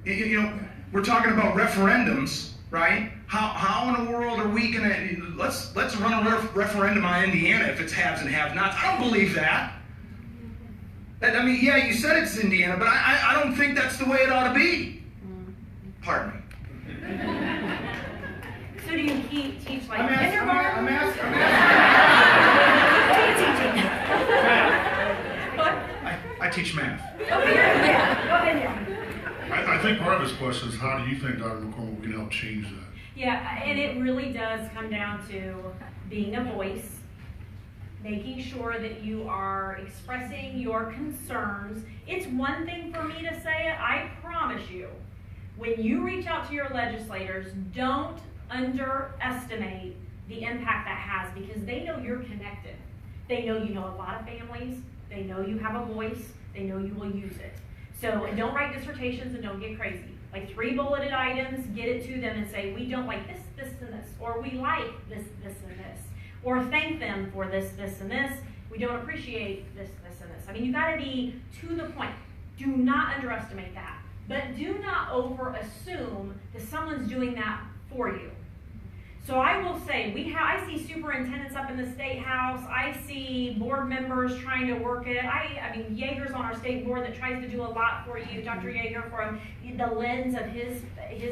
We're talking about referendums, right? How in the world are we gonna let's run a referendum on Indiana if it's haves and have-nots? I don't believe that. Yeah, you said it's Indiana, but I don't think that's the way it ought to be. Pardon me. So do you teach like I'm kindergarten? asking. I teach math. Okay, go ahead. I think part of his question is how do you think Dr. McCormick can help change that? Yeah, and it really does come down to being a voice, making sure that you are expressing your concerns. It's one thing for me to say it, I promise you. When you reach out to your legislators, don't underestimate the impact that has, because they know you're connected. They know you know a lot of families. They know you have a voice. They know you will use it. So don't write dissertations and don't get crazy. Like 3 bulleted items, get it to them and say, we don't like this, this, and this, or we like this, this, and this, or thank them for this, this, and this. We don't appreciate this, this, and this. I mean, you gotta be to the point. Do not underestimate that. But do not over-assume that someone's doing that for you. So I will say, I see superintendents up in the State House. I see board members trying to work it. I mean, Yeager's on our state board that tries to do a lot for you, Dr. Yeager, from the lens of his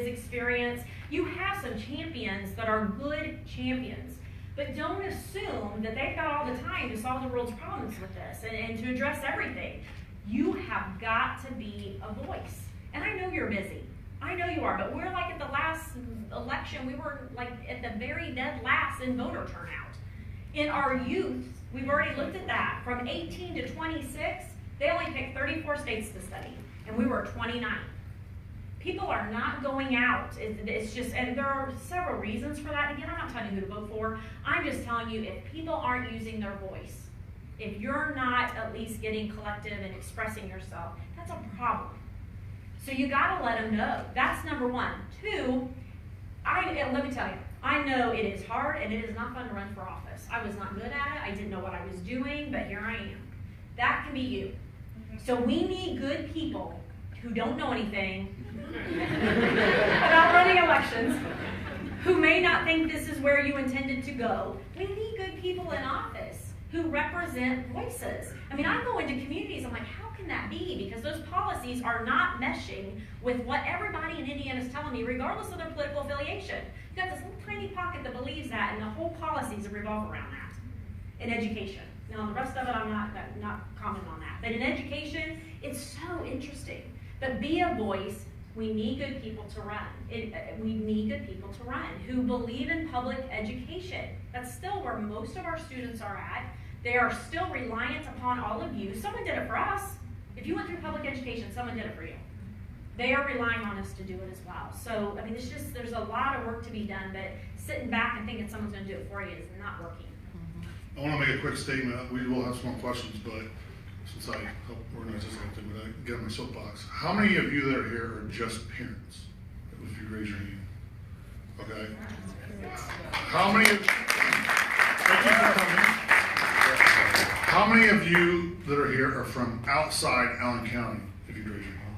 experience. You have some champions that are good champions. But don't assume that they've got all the time to solve the world's problems with this and to address everything. You have got to be a voice. And I know you're busy. I know you are, but we're like at the last election, we were like at the very dead last in voter turnout. In our youth, we've already looked at that. From 18 to 26, they only picked 34 states to study, and we were 29. People are not going out. It's just, and there are several reasons for that. Again, I'm not telling you who to vote for. I'm just telling you, if people aren't using their voice, if you're not at least getting collective and expressing yourself, that's a problem. So you gotta let them know. That's number one. 2, let me tell you, I know it is hard and it is not fun to run for office. I was not good at it. I didn't know what I was doing, but here I am. That can be you. So we need good people who don't know anything about running elections, who may not think this is where you intended to go. We need good people in office who represent voices. I mean, I go into communities, I'm like, how can that be? Because those policies are not meshing with what everybody in Indiana is telling me, regardless of their political affiliation. You've got this little tiny pocket that believes that, and the whole policies revolve around that in education. Now, the rest of it, I'm not commenting on that. But in education, it's so interesting. But be a voice. We need good people to run. We need good people to run who believe in public education. That's still where most of our students are at. They are still reliant upon all of you. Someone did it for us. If you went through public education, someone did it for you. They are relying on us to do it as well. So, I mean, it's just, there's a lot of work to be done, but sitting back and thinking someone's going to do it for you is not working. I want to make a quick statement. We will have some more questions, but since I help organize this whole thing, I get on my soapbox. How many of you that are here are just parents? If you raise your hand. Okay. How many of, thank you for coming. How many of you that are here are from outside Allen County? If you raise your hand.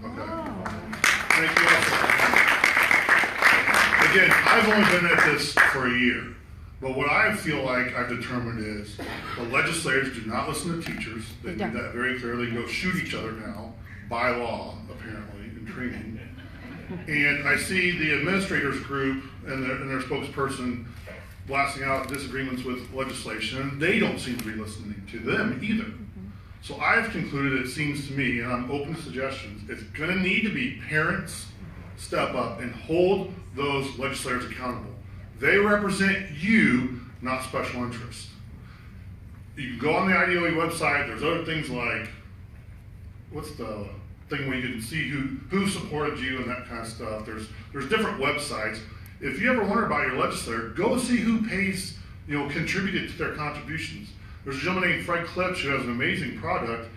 Okay. Thank you also. Again, I've only been at this for a year. But what I feel like I've determined is the legislators do not listen to teachers. They do that very clearly. They go shoot each other now, by law, apparently, in training. And I see the administrators group and their spokesperson blasting out disagreements with legislation, and they don't seem to be listening to them either. So I've concluded, it seems to me, and I'm open to suggestions, it's going to need to be parents step up and hold those legislators accountable. They represent you, not special interests. You can go on the IDOE website. There's other things like, what's the thing where you can see who supported you and that kind of stuff. There's different websites. If you ever wonder about your legislator, go see who pays, contributed to their contributions. There's a gentleman named Fred Klipsch who has an amazing product.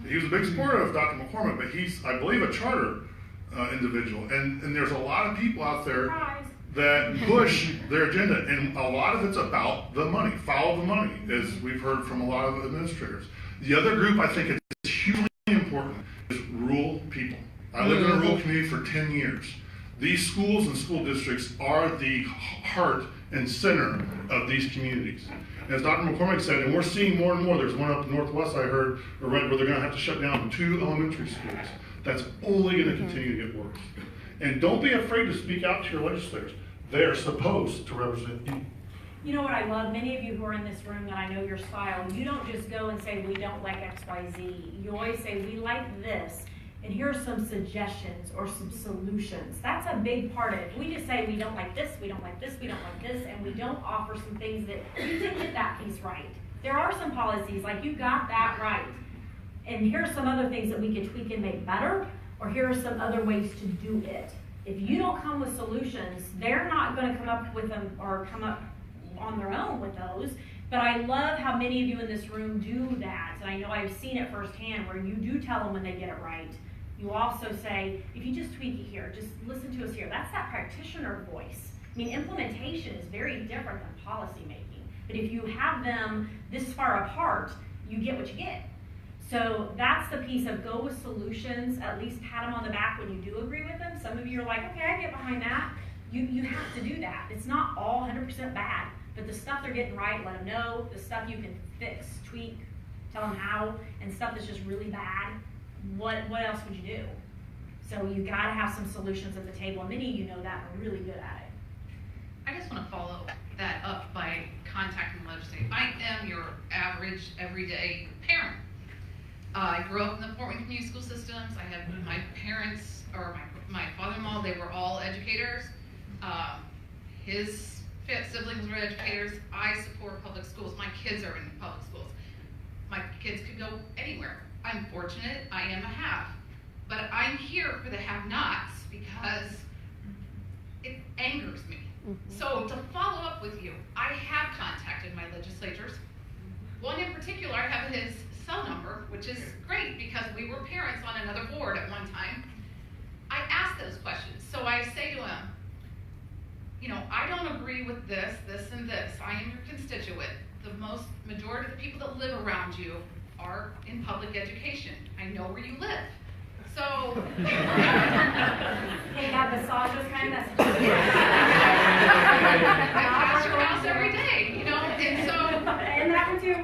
He was a big supporter of Dr. McCormick, but he's, I believe, a charter individual. And there's a lot of people out there that push their agenda, and a lot of it's about the money, follow the money, as we've heard from a lot of administrators. The other group I think is hugely important is rural people. I lived in a rural community for 10 years. These schools and school districts are the heart and center of these communities. And as Dr. McCormick said, and we're seeing more and more, there's one up northwest I heard or read where they're going to have to shut down 2 elementary schools. That's only going to continue to get worse. And don't be afraid to speak out to your legislators. They are supposed to represent you. You know what I love? Many of you who are in this room, and I know your style, you don't just go and say, we don't like X, Y, Z. You always say, we like this, and here are some suggestions or some solutions. That's a big part of it. If we just say, we don't like this, we don't like this, we don't like this, and we don't offer some things that you didn't get that piece right. There are some policies, like you got that right. And here are some other things that we could tweak and make better, or here are some other ways to do it. If you don't come with solutions, they're not going to come up with them or come up on their own with those. But I love how many of you in this room do that. And I know I've seen it firsthand where you do tell them when they get it right. You also say, if you just tweak it here, just listen to us here. That's that practitioner voice. I mean, implementation is very different than policy making. But if you have them this far apart, you get what you get. So that's the piece of go with solutions, at least pat them on the back when you do agree with them. Some of you are like, okay, I get behind that. You have to do that. It's not all 100% bad, but the stuff they're getting right, let them know. The stuff you can fix, tweak, tell them how, and stuff that's just really bad, what else would you do? So you gotta have some solutions at the table, and many of you know that and are really good at it. I just want to follow that up by contacting the legislature. I am your average, everyday parent. I grew up in the Portland community school systems. I have my parents, or my father-in-law, they were all educators. His siblings were educators. I support public schools. My kids are in public schools. My kids could go anywhere. I'm fortunate, I am a have. But I'm here for the have-nots because it angers me. So to follow up with you, I have contacted my legislators. One in particular, I have his cell number, which is great because we were parents on another board at one time. I asked those questions. So I say to him, I don't agree with this, this, and this. I am your constituent. The majority of the people that live around you are in public education. I know where you live. So Hey, got massages kind of messages. I pass your house every day, and so And that one too.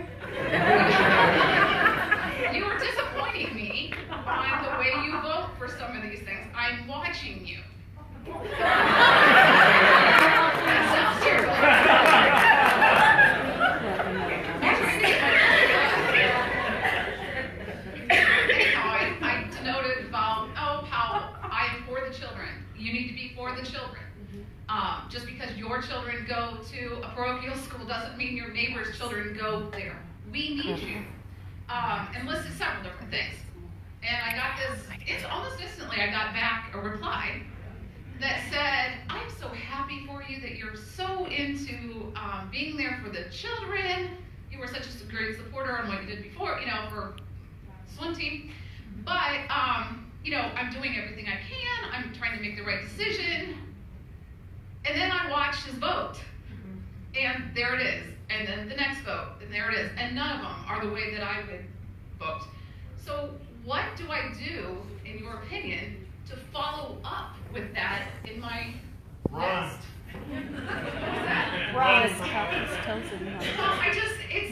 you are disappointing me on the way you vote for some of these things. I'm watching you. That sounds terrible. Anyhow, I denoted about, how I am for the children. You need to be for the children. Just because your children go to a parochial school doesn't mean your neighbor's children go there. We need you. And listed several different things. And I got this, it's almost instantly I got back a reply that said, I'm so happy for you that you're so into being there for the children. You were such a great supporter on what you did before, for swim team. But, I'm doing everything I can. I'm trying to make the right decision. And then I watched his vote. And there it is. And then the next vote, and there it is. And none of them are the way that I would vote. So what do I do, in your opinion, to follow up with that in my next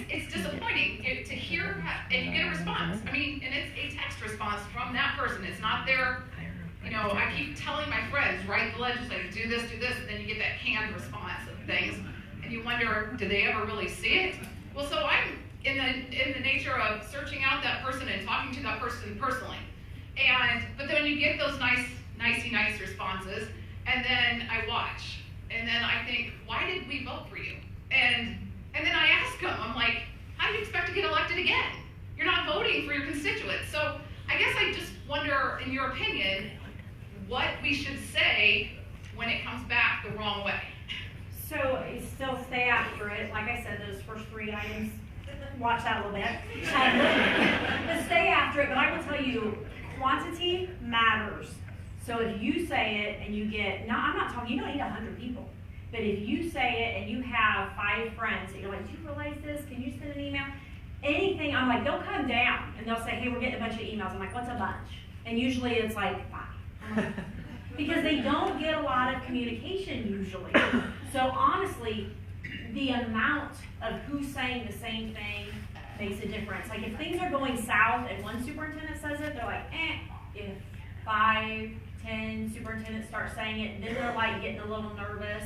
It's disappointing to hear and you get a response. I mean, and it's a text response from that person. It's not their, I keep telling my friends, write the legislature, do this, and then you get that canned response of things, and you wonder, do they ever really see it? Well, so I'm in the nature of searching out that person and talking to that person personally. But then you get those nice responses, and then I watch, and then I think, why did we vote for you? And then I ask them, I'm like, how do you expect to get elected again? You're not voting for your constituents. So I guess I just wonder, in your opinion, what we should say when it comes back the wrong way. So still stay after it. Like I said, those first 3 items, watch that a little bit. But stay after it, but I will tell you, quantity matters. So if you say it and you get, I'm not talking, you don't need 100 people. But if you say it and you have 5 friends and you're like, do you realize this? Can you send an email? Anything, I'm like, they'll come down and they'll say, hey, we're getting a bunch of emails. I'm like, what's a bunch? And usually it's like 5. I'm like, because they don't get a lot of communication usually. So honestly, the amount of who's saying the same thing makes a difference. Like if things are going south and one superintendent says it, they're like, If 5, 10 superintendents start saying it, then they're like getting a little nervous.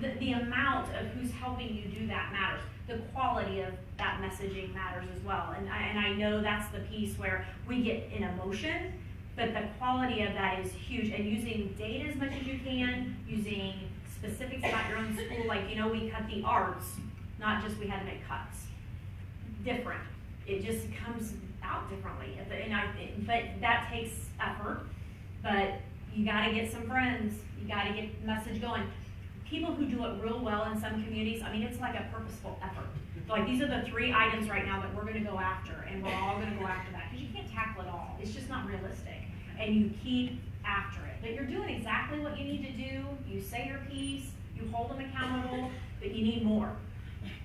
The amount of who's helping you do that matters. The quality of that messaging matters as well. And I know that's the piece where we get in emotion, but the quality of that is huge. And using data as much as you can, using specifics about your own school, like, we cut the arts, not just we had to make cuts. Different. It just comes out differently. But that takes effort. But you gotta get some friends. You gotta get the message going. People who do it real well in some communities, it's like a purposeful effort. Like these are the 3 items right now that we're gonna go after, and we're all gonna go after that, because you can't tackle it all. It's just not realistic. And you keep after it. But you're doing exactly what you need to do. You say your piece, you hold them accountable, but you need more.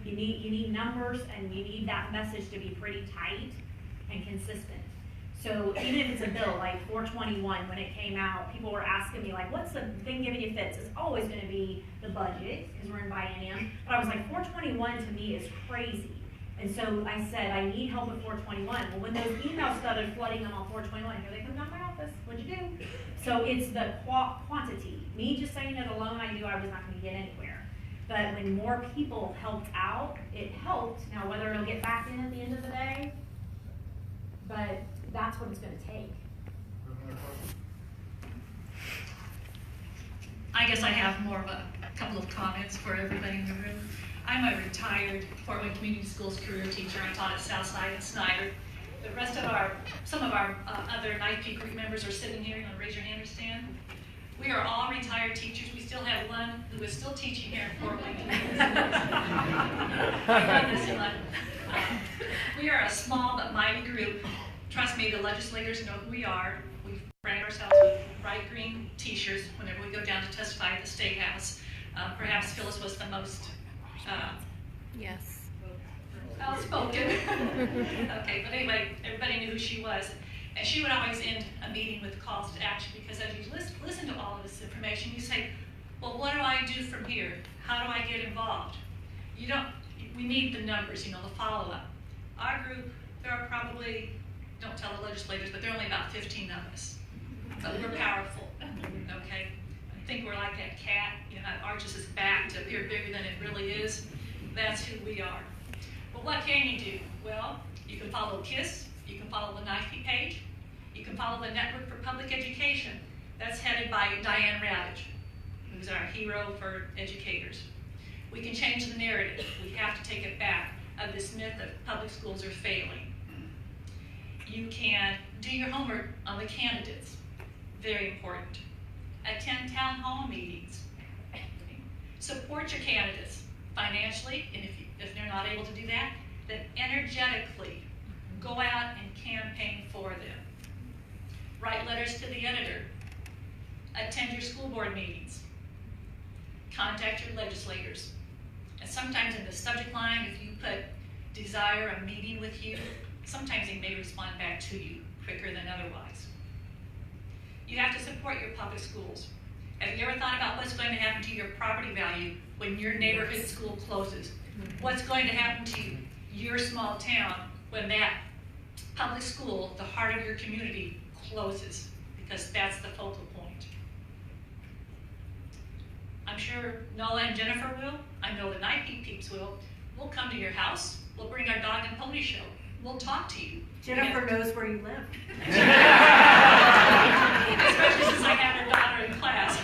You need numbers, and you need that message to be pretty tight and consistent. So even if it's a bill, like 421, when it came out, people were asking me, like, what's the thing giving you fits? It's always gonna be the budget, because we're in biennium. But I was like, 421 to me is crazy. And so I said, I need help with 421. Well, when those emails started flooding them on 421, here they come down my office, what'd you do? So it's the quantity. Me just saying it alone, I knew I was not gonna get anywhere. But when more people helped out, it helped. Now, whether it'll get back in at the end of the day, but that's what it's going to take. I guess I have more of a couple of comments for everybody in the room. I'm a retired Fort Wayne Community Schools career teacher. I taught at Southside and Snyder. The rest of some of our other NIP group members are sitting here. You want to raise your hand or stand? We are all retired teachers. We still have one who is still teaching here in Fort Wayne Community Schools. We are a small but mighty group. Trust me, the legislators know who we are. We brand ourselves with bright green t-shirts whenever we go down to testify at the State House. Perhaps Phyllis was the most outspoken. Okay, but anyway, everybody knew who she was. And she would always end a meeting with calls to action, because as you listen to all of this information, you say, well, what do I do from here? How do I get involved? We need the numbers, the follow-up. Our group, there are probably, don't tell the legislators, but there are only about 15 of us. But we're powerful, okay? I think we're like that cat, that arches its back to appear bigger than it really is. That's who we are. But what can you do? Well, you can follow KISS, you can follow the NIP page, you can follow the Network for Public Education. That's headed by Diane Ravitch, who's our hero for educators. We can change the narrative. We have to take it back of this myth that public schools are failing. You can do your homework on the candidates. Very important. Attend town hall meetings. Support your candidates financially, and if they're not able to do that, then energetically go out and campaign for them. Write letters to the editor. Attend your school board meetings. Contact your legislators. And sometimes in the subject line, if you put desire a meeting with you, sometimes they may respond back to you quicker than otherwise. You have to support your public schools. Have you ever thought about what's going to happen to your property value when your neighborhood school closes? What's going to happen to your small town when that public school, the heart of your community, closes? Because that's the focal point. I'm sure Nola and Jennifer will. I know the Night Peeps will. We'll come to your house. We'll bring our dog and pony show. We'll talk to you. Jennifer knows where you live. Especially since I have her daughter in class.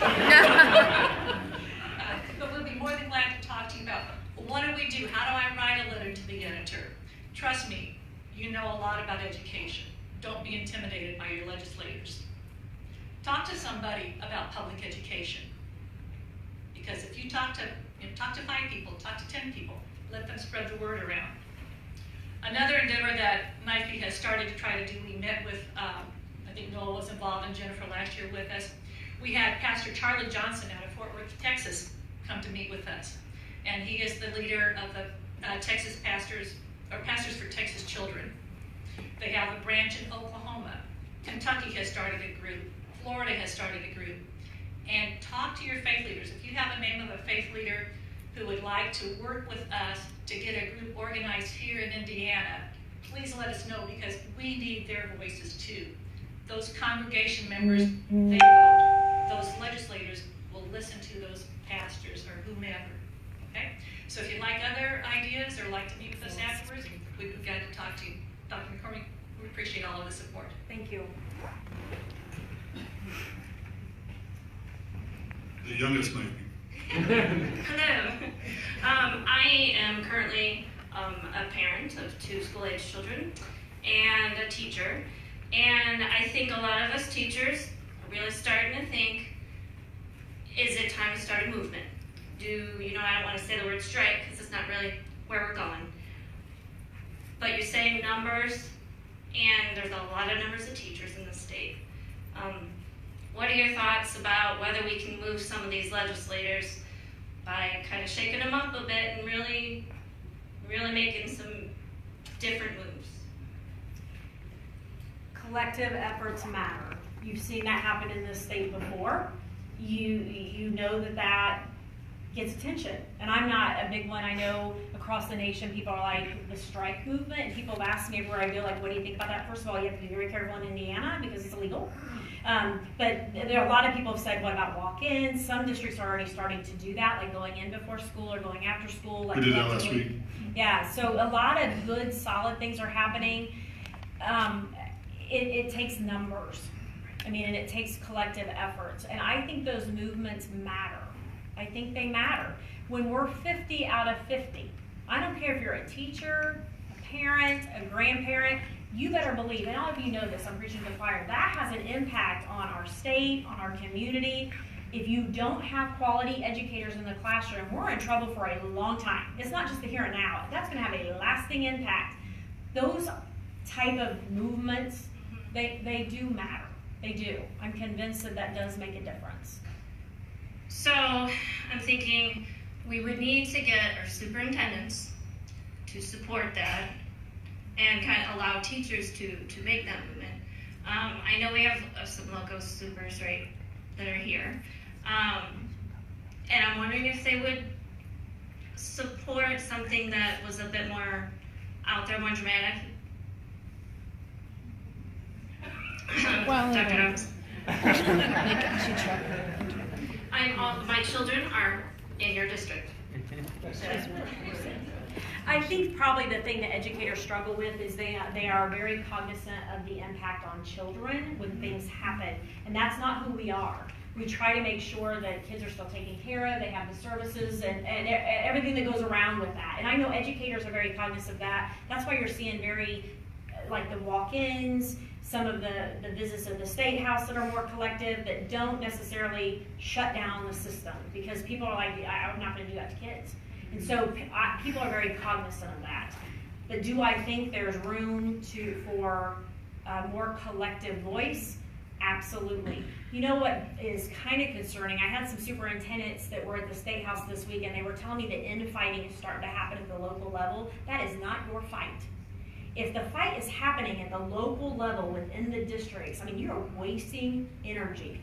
But we'll be more than glad to talk to you about what do we do? How do I write a letter to the editor? Trust me, you know a lot about education. Don't be intimidated by your legislators. Talk to somebody about public education. Because if you talk to 5 people, talk to 10 people, let them spread the word around. Another endeavor that NIFE has started to try to do, we met with, I think Noah was involved and Jennifer last year with us. We had Pastor Charlie Johnson out of Fort Worth, Texas, come to meet with us. And he is the leader of the Texas Pastors for Texas Children. They have a branch in Oklahoma. Kentucky has started a group. Florida has started a group. And talk to your faith leaders. If you have a name of a faith leader who would like to work with us to get a group organized here in Indiana, please let us know, because we need their voices too. Those congregation members, they vote. Those legislators will listen to those pastors or whomever. Okay? So if you'd like other ideas or like to meet with us afterwards, we'd be glad to talk to you. Dr. McCormick, we appreciate all of the support. Thank you. The youngest might be. Hello. I am currently a parent of 2 school-age children and a teacher. And I think a lot of us teachers are really starting to think, is it time to start a movement? I don't want to say the word strike because it's not really where we're going. But you're saying numbers, and there's a lot of numbers of teachers in the state. What are your thoughts about whether we can move some of these legislators by kind of shaking them up a bit and really making some different moves? Collective efforts matter. You've seen that happen in this state before. You know that gets attention. And I'm not a big one. I know across the nation people are like the strike movement, and people have asked me everywhere I go, like, what do you think about that? First of all, you have to be very careful in Indiana because it's illegal. But there are a lot of people have said, what about walk-ins? Some districts are already starting to do that, like going in before school or going after school. Like We did that last week. Yeah, so a lot of good, solid things are happening. It takes numbers. And it takes collective efforts. And I think those movements matter. I think they matter. When we're 50 out of 50, I don't care if you're a teacher, a parent, a grandparent, you better believe, and all of you know this, I'm preaching to the choir, that has an impact on our state, on our community. If you don't have quality educators in the classroom, we're in trouble for a long time. It's not just the here and now. That's going to have a lasting impact. Those type of movements, they do matter. They do. I'm convinced that does make a difference. So I'm thinking we would need to get our superintendents to support that and kind of allow teachers to make that movement. I know we have some local supers, right, that are here. And I'm wondering if they would support something that was a bit more out there, more dramatic. Dr. Adams. My children are in your district. I think probably the thing that educators struggle with is they are very cognizant of the impact on children when things happen, and that's not who we are. We try to make sure that kids are still taken care of, they have the services and everything that goes around with that. And I know educators are very cognizant of that. That's why you're seeing very, like the walk-ins, some of the visits of the State House that are more collective, that don't necessarily shut down the system, because people are like, I'm not going to do that to kids. And so people are very cognizant of that. But do I think there's room for a more collective voice? Absolutely. You know what is kind of concerning? I had some superintendents that were at the State House this week, and they were telling me that infighting is starting to happen at the local level. That is not your fight. If the fight is happening at the local level within the districts, you're wasting energy.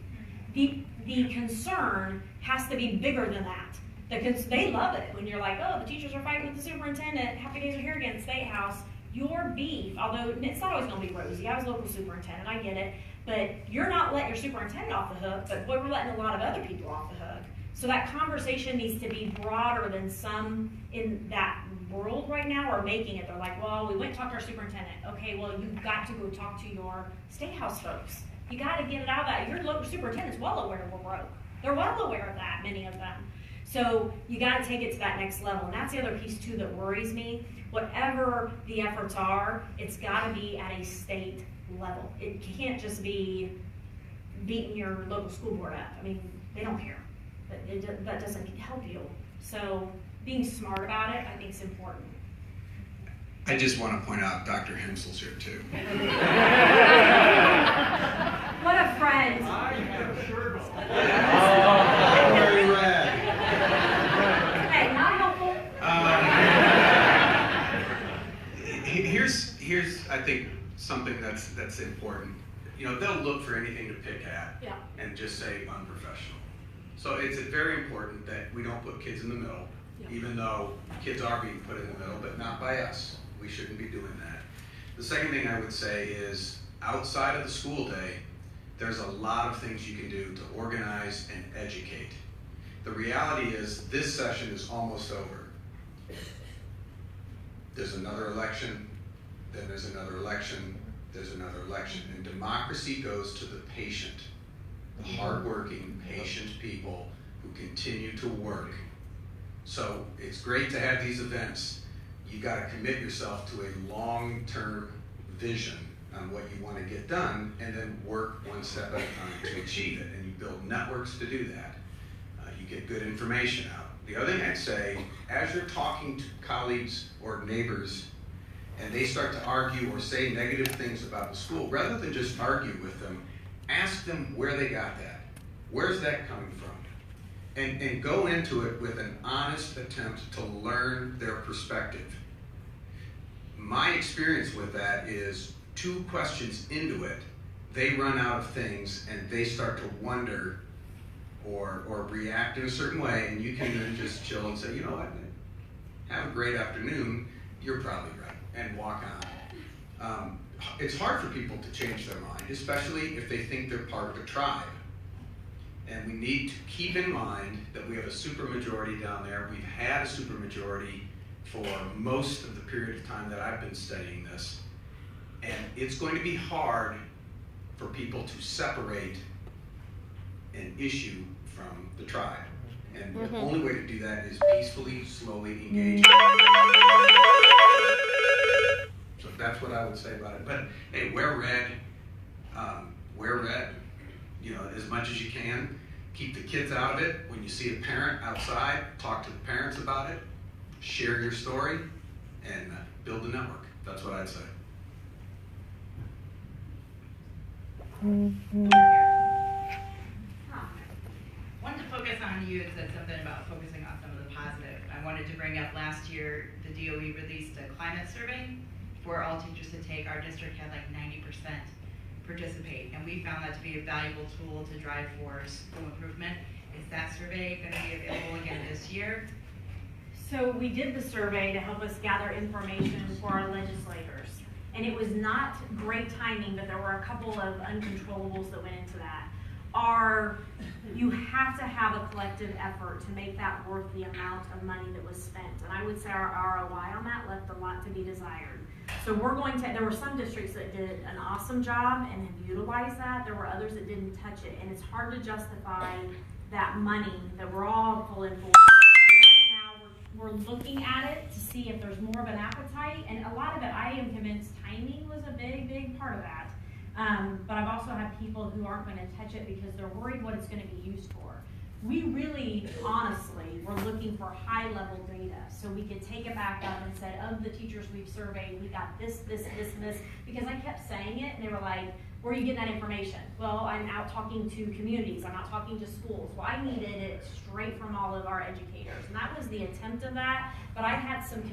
the concern has to be bigger than that. They love it when you're like, oh, the teachers are fighting with the superintendent, happy days are here again, State House. Your beef, although it's not always gonna be rosy, I was local superintendent, I get it, but you're not letting your superintendent off the hook, but boy, we're letting a lot of other people off the hook. So that conversation needs to be broader than some in that world right now are making it. They're like, well, we went and talked to our superintendent. Okay, well, you've got to go talk to your State House folks. You got to get it out of that. Your local superintendent's well aware we're broke. They're well aware of that, many of them. So you got to take it to that next level. And that's the other piece too that worries me. Whatever the efforts are, it's got to be at a state level. It can't just be beating your local school board up. I mean, they don't care. That doesn't help you. So being smart about it, I think, is important. I just want to point out Dr. Hensel's here too. What a friend. I have a shirt on. Very red. Hey, not helpful. Here's I think something that's important. You know, they'll look for anything to pick at and just say unprofessional. So it's very important that we don't put kids in the middle, even though kids are being put in the middle, but not by us. We shouldn't be doing that. The second thing I would say is outside of the school day, there's a lot of things you can do to organize and educate. The reality is this session is almost over. There's another election, then there's another election, there's another election. And democracy goes to the patient, the hardworking, patient people who continue to work. So it's great to have these events. You got to commit yourself to a long-term vision on what you want to get done, and then work one step at a time to achieve it. And you build networks to do that. You get good information out. The other thing I'd say, as you're talking to colleagues or neighbors, and they start to argue or say negative things about the school, rather than just argue with them, ask them where they got that. Where's that coming from? And go into it with an honest attempt to learn their perspective. My experience with that is 2 questions into it, they run out of things and they start to wonder or react in a certain way, and you can then just chill and say, you know what, have a great afternoon, you're probably right, and walk on. It's hard for people to change their mind, especially if they think they're part of a tribe. And we need to keep in mind that we have a supermajority down there. We've had a supermajority for most of the period of time that I've been studying this. And it's going to be hard for people to separate an issue from the tribe. And the only way to do that is peacefully, slowly engage. So that's what I would say about it. But hey, wear red. Wear red. You know, as much as you can. Keep the kids out of it. When you see a parent outside, talk to the parents about it. Share your story and build a network. That's what I'd say. Wanted to focus on, you had said something about focusing on some of the positive. I wanted to bring up last year, the DOE released a climate survey for all teachers to take. Our district had like 90% participate, and we found that to be a valuable tool to drive for school improvement. Is that survey going to be available again this year? So we did the survey to help us gather information for our legislators. And it was not great timing, but there were a couple of uncontrollables that went into that. You have to have a collective effort to make that worth the amount of money that was spent. And I would say our ROI on that left a lot to be desired. So there were some districts that did an awesome job and have utilized that. There were others that didn't touch it. And it's hard to justify that money that we're all pulling for. We're looking at it to see if there's more of an appetite, and a lot of it, I am convinced timing was a big, big part of that. But I've also had people who aren't going to touch it because they're worried what it's going to be used for. We really, honestly, were looking for high-level data, so we could take it back up and say, of the teachers we've surveyed, we got this, this, this, and this, because I kept saying it, and they were like, where are you getting that information? Well, I'm out talking to communities, I'm out talking to schools. Well, I needed it straight from all of our educators, and that was the attempt of that, but I had some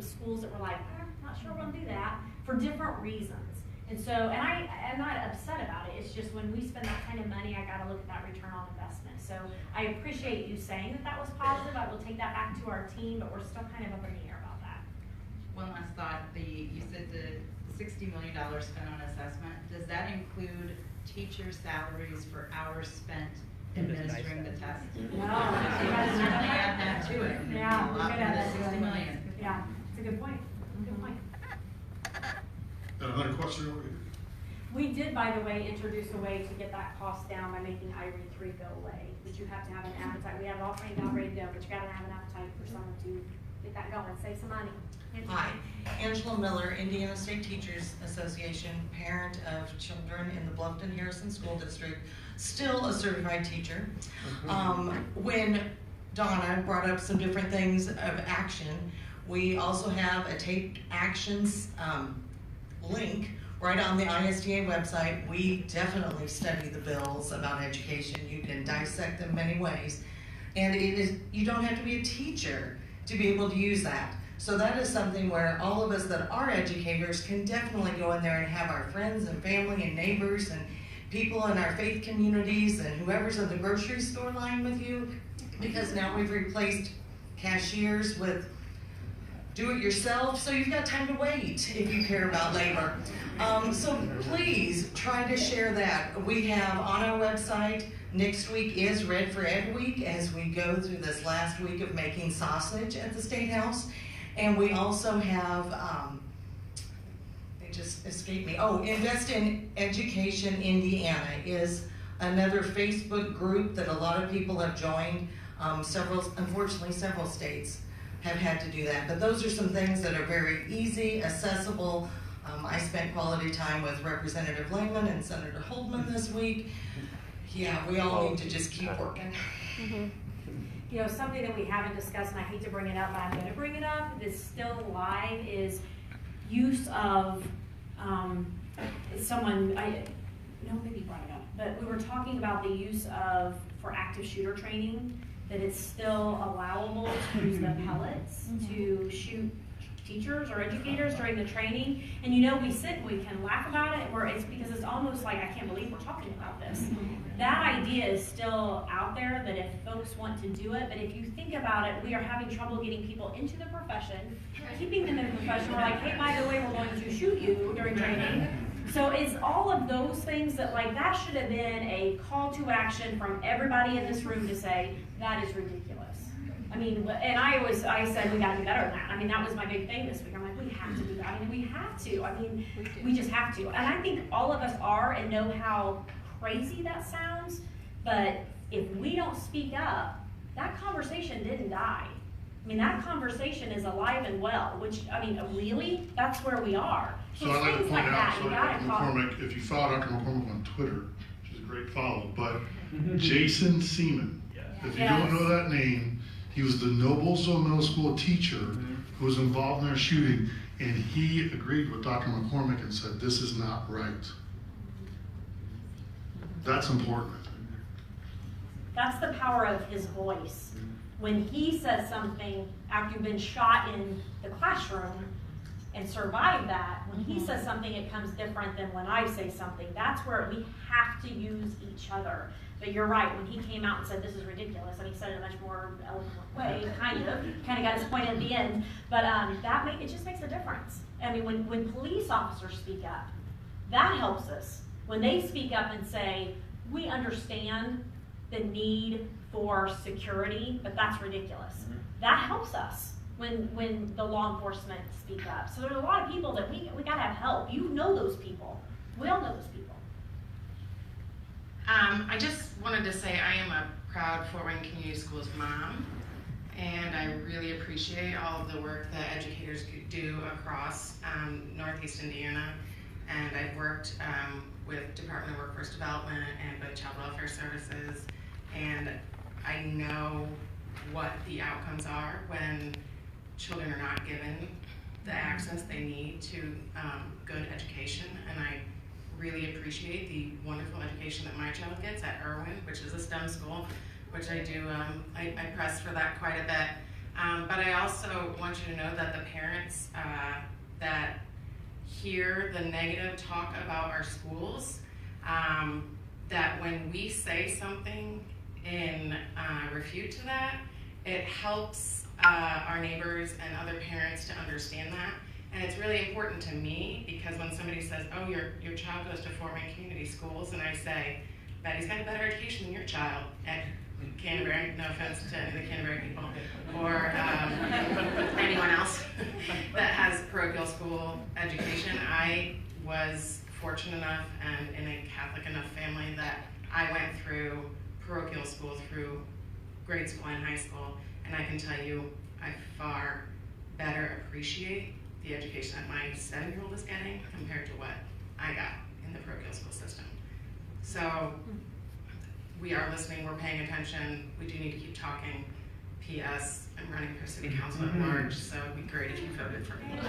schools that were like, not sure we're gonna do that, for different reasons. And so, and I'm not upset about it, it's just when we spend that kind of money, I gotta look at that return on investment. So I appreciate you saying that that was positive, I will take that back to our team, but we're still kind of up in the air about that. One last thought, you said the $60 million spent on assessment, does that include teacher salaries for hours spent administering the test? No. Add that to it. Yeah, A we lot could more add than that to 60 it. million. Yeah, it's a good point, good point. Another question over here? We did, by the way, introduce a way to get that cost down by making I-read 3 go away, but you have to have an appetite. We have it all trained out, ready to go, but you gotta have an appetite for someone to get that going, save some money. Hi, Angela Miller, Indiana State Teachers Association, parent of children in the Bluffton-Harrison School District, still a certified teacher. When Donna brought up some different things of action, we also have a Take Actions link right on the ISDA website. We definitely study the bills about education. You can dissect them many ways. And you don't have to be a teacher to be able to use that. So that is something where all of us that are educators can definitely go in there and have our friends and family and neighbors and people in our faith communities and whoever's in the grocery store line with you, because now we've replaced cashiers with do-it-yourself, so you've got time to wait if you care about labor. So please try to share that. We have on our website, next week is Red for Ed Week as we go through this last week of making sausage at the State House. And we also have, it just escaped me. Oh, Invest in Education Indiana is another Facebook group that a lot of people have joined. Unfortunately, several states have had to do that. But those are some things that are very easy, accessible. I spent quality time with Representative Langman and Senator Holdman this week. Yeah, we all need to just keep working. You know, something that we haven't discussed, and I hate to bring it up, but I'm gonna bring it up, it's still live, is use of, nobody brought it up, but we were talking about the use of, for active shooter training, that it's still allowable to use the pellets to shoot teachers or educators during the training. And you know, we sit and we can laugh about it, where it's because it's almost like, I can't believe we're talking about this. That idea is still out there, that if folks want to do it, but if you think about it, we are having trouble getting people into the profession, keeping them in the profession. We're like, hey, by the way, we're going to shoot you during training. So it's all of those things that, like, that should have been a call to action from everybody in this room to say, that is ridiculous. I mean, and I said, we gotta do better than that. I mean, that was my big thing this week. I'm like, we have to do that. I mean, we have to. I mean, we just have to. And I think all of us are and know how crazy that sounds, but if we don't speak up, that conversation didn't die. I mean, that conversation is alive and well, which, I mean, really, that's where we are. So I'd like to things point like out, that, so you gotta talk. McCormick, if you follow Dr. McCormick on Twitter, which is a great follow, but Jason Seaman, if you don't know that name, he was the Noblesville Middle School teacher who was involved in their shooting, and he agreed with Dr. McCormick and said, this is not right. That's important. That's the power of his voice. When he says something after you've been shot in the classroom and survived that, when he says something, it comes different than when I say something. That's where we have to use each other. But you're right, when he came out and said this is ridiculous, and he said it in a much more eloquent way, kind of got his point at the end, but it just makes a difference. I mean, when police officers speak up, that helps us. When they speak up and say, we understand the need for security, but that's ridiculous. That helps us when the law enforcement speak up. So there's a lot of people that we gotta have help. You know those people. We all know those people. I just wanted to say I am a proud Fort Wayne Community Schools mom, and I really appreciate all of the work that educators do across Northeast Indiana. And I've worked with Department of Workforce Development and with Child Welfare Services, and I know what the outcomes are when children are not given the access they need to good education. And I really appreciate the wonderful education that my child gets at Irwin, which is a STEM school, which I do, I press for that quite a bit. But I also want you to know that the parents that hear the negative talk about our schools, that when we say something in refute to that, it helps our neighbors and other parents to understand that. And it's really important to me because when somebody says, oh, your child goes to foreign community schools, and I say, Betty's got a better education than your child at Canterbury, no offense to the Canterbury people, or anyone else that has parochial school education. I was fortunate enough and in a Catholic enough family that I went through parochial school through grade school and high school, and I can tell you I far better appreciate the education that my 7-year-old is getting compared to what I got in the parochial school system. So we are listening, we're paying attention, we do need to keep talking. P.S. I'm running for city council at large, so it'd be great if you voted for me.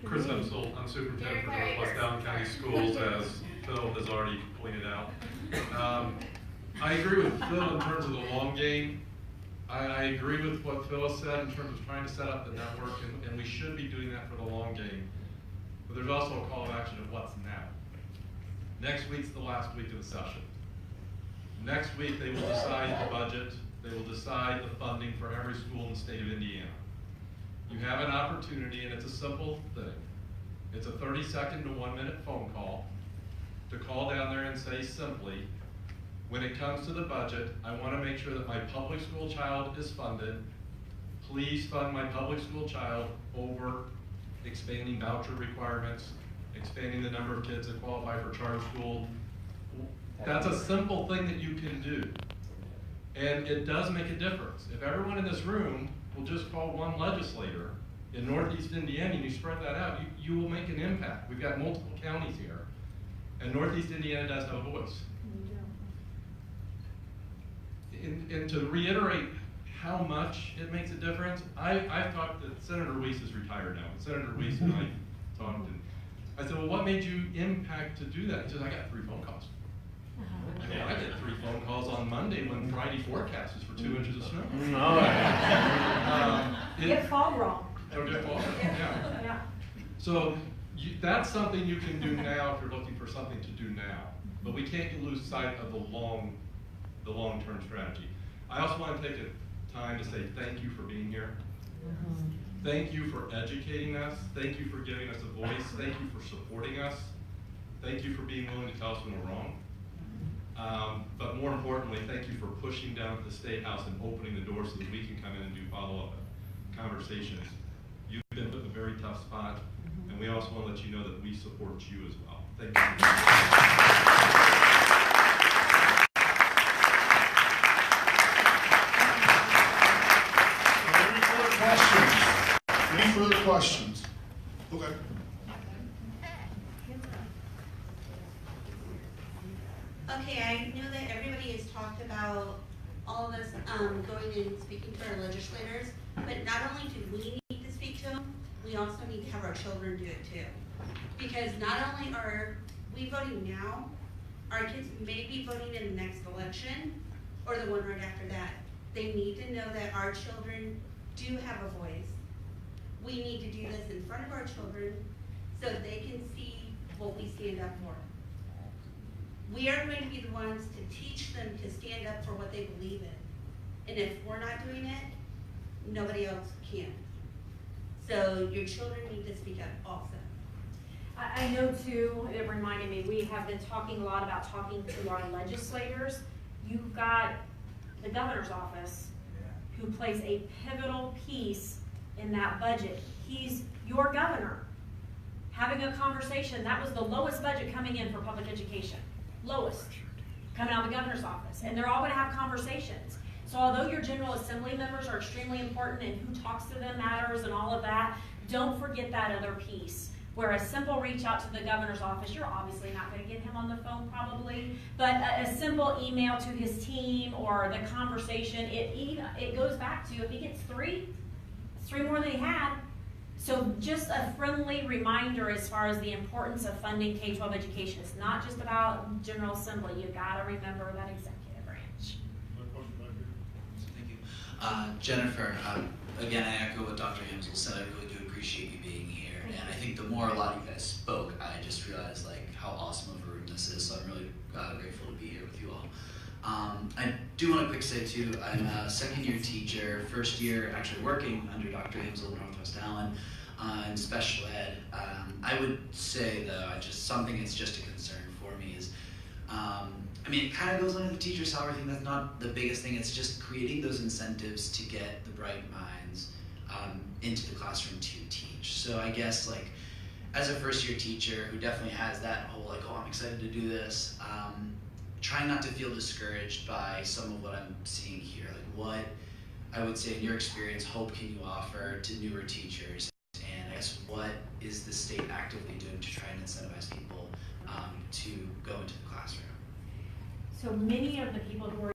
Chris Hensel, I'm superintendent for Northwest Allen County Schools, as Phil has already pointed out. I agree with Phil in terms of the long game. I agree with what Phil has said in terms of trying to set up the network, and we should be doing that for the long game. But there's also a call of action of what's now. Next week's the last week of the session. Next week they will decide the budget, they will decide the funding for every school in the state of Indiana. You have an opportunity, and it's a simple thing. It's a 30-second to 1-minute phone call to call down there and say simply, when it comes to the budget, I want to make sure that my public school child is funded. Please fund my public school child over expanding voucher requirements, expanding the number of kids that qualify for charter school. That's a simple thing that you can do. And it does make a difference. If everyone in this room will just call one legislator in Northeast Indiana and you spread that out, you will make an impact. We've got multiple counties here, and Northeast Indiana does have a voice. And to reiterate how much it makes a difference, I've talked to Senator Weiss is retired now, but Senator Weiss and I talked, and I said, well, what made you impact to do that? He said, I got 3 phone calls. I mean, I did 3 phone calls on Monday when Friday forecast is for 2 inches of snow. Get fog wrong. Or get fog wrong, yeah. So that's something you can do now if you're looking for something to do now. But we can't lose sight of the long-term strategy. I also want to take a time to say thank you for being here. Thank you for educating us. Thank you for giving us a voice. Thank you for supporting us. Thank you for being willing to tell us when we're wrong. But more importantly, thank you for pushing down at the State House and opening the door so that we can come in and do follow-up conversations. You've been put in a very tough spot, and we also want to let you know that we support you as well. Thank you. Any further questions? Okay. Okay, I know that everybody has talked about all of us going and speaking to our legislators, but not only do we need to speak to them, we also need to have our children do it too. Because not only are we voting now, our kids may be voting in the next election or the one right after that. They need to know that our children do have a voice. We need to do this in front of our children so they can see what we stand up for. We are going to be the ones to teach them to stand up for what they believe in. And if we're not doing it, nobody else can. So your children need to speak up also. I know too, it reminded me, we have been talking a lot about talking to our legislators. You've got the governor's office who plays a pivotal piece in that budget. He's your governor. Having a conversation, that was the lowest budget coming in for public education. Lowest, coming out of the governor's office. And they're all gonna have conversations. So although your General Assembly members are extremely important and who talks to them matters and all of that, don't forget that other piece. Where a simple reach out to the governor's office, you're obviously not gonna get him on the phone probably, but a simple email to his team or the conversation, it goes back to if he gets 3, it's 3 more than he had. So just a friendly reminder as far as the importance of funding K-12 education. It's not just about General Assembly. You gotta remember that executive branch. Thank you. Jennifer, again, I echo what Dr. Hamsel said. I really do appreciate you being here. And I think the more a lot of you guys spoke, I just realized like how awesome of a room this is. So I'm really grateful to be here with you all. I do want to quick say too, I'm a second-year teacher, first year actually working under Dr. Hamsel at Northwest Allen in special ed. I would say though, something that's just a concern for me is, I mean, it kind of goes under the teacher salary thing. That's not the biggest thing. It's just creating those incentives to get the bright minds into the classroom to teach. So I guess like, as a first-year teacher who definitely has that whole like, oh, I'm excited to do this, trying not to feel discouraged by some of what I'm seeing here. Like what, I would say in your experience, hope can you offer to newer teachers? And I guess what is the state actively doing to try and incentivize people to go into the classroom? So many of the people who are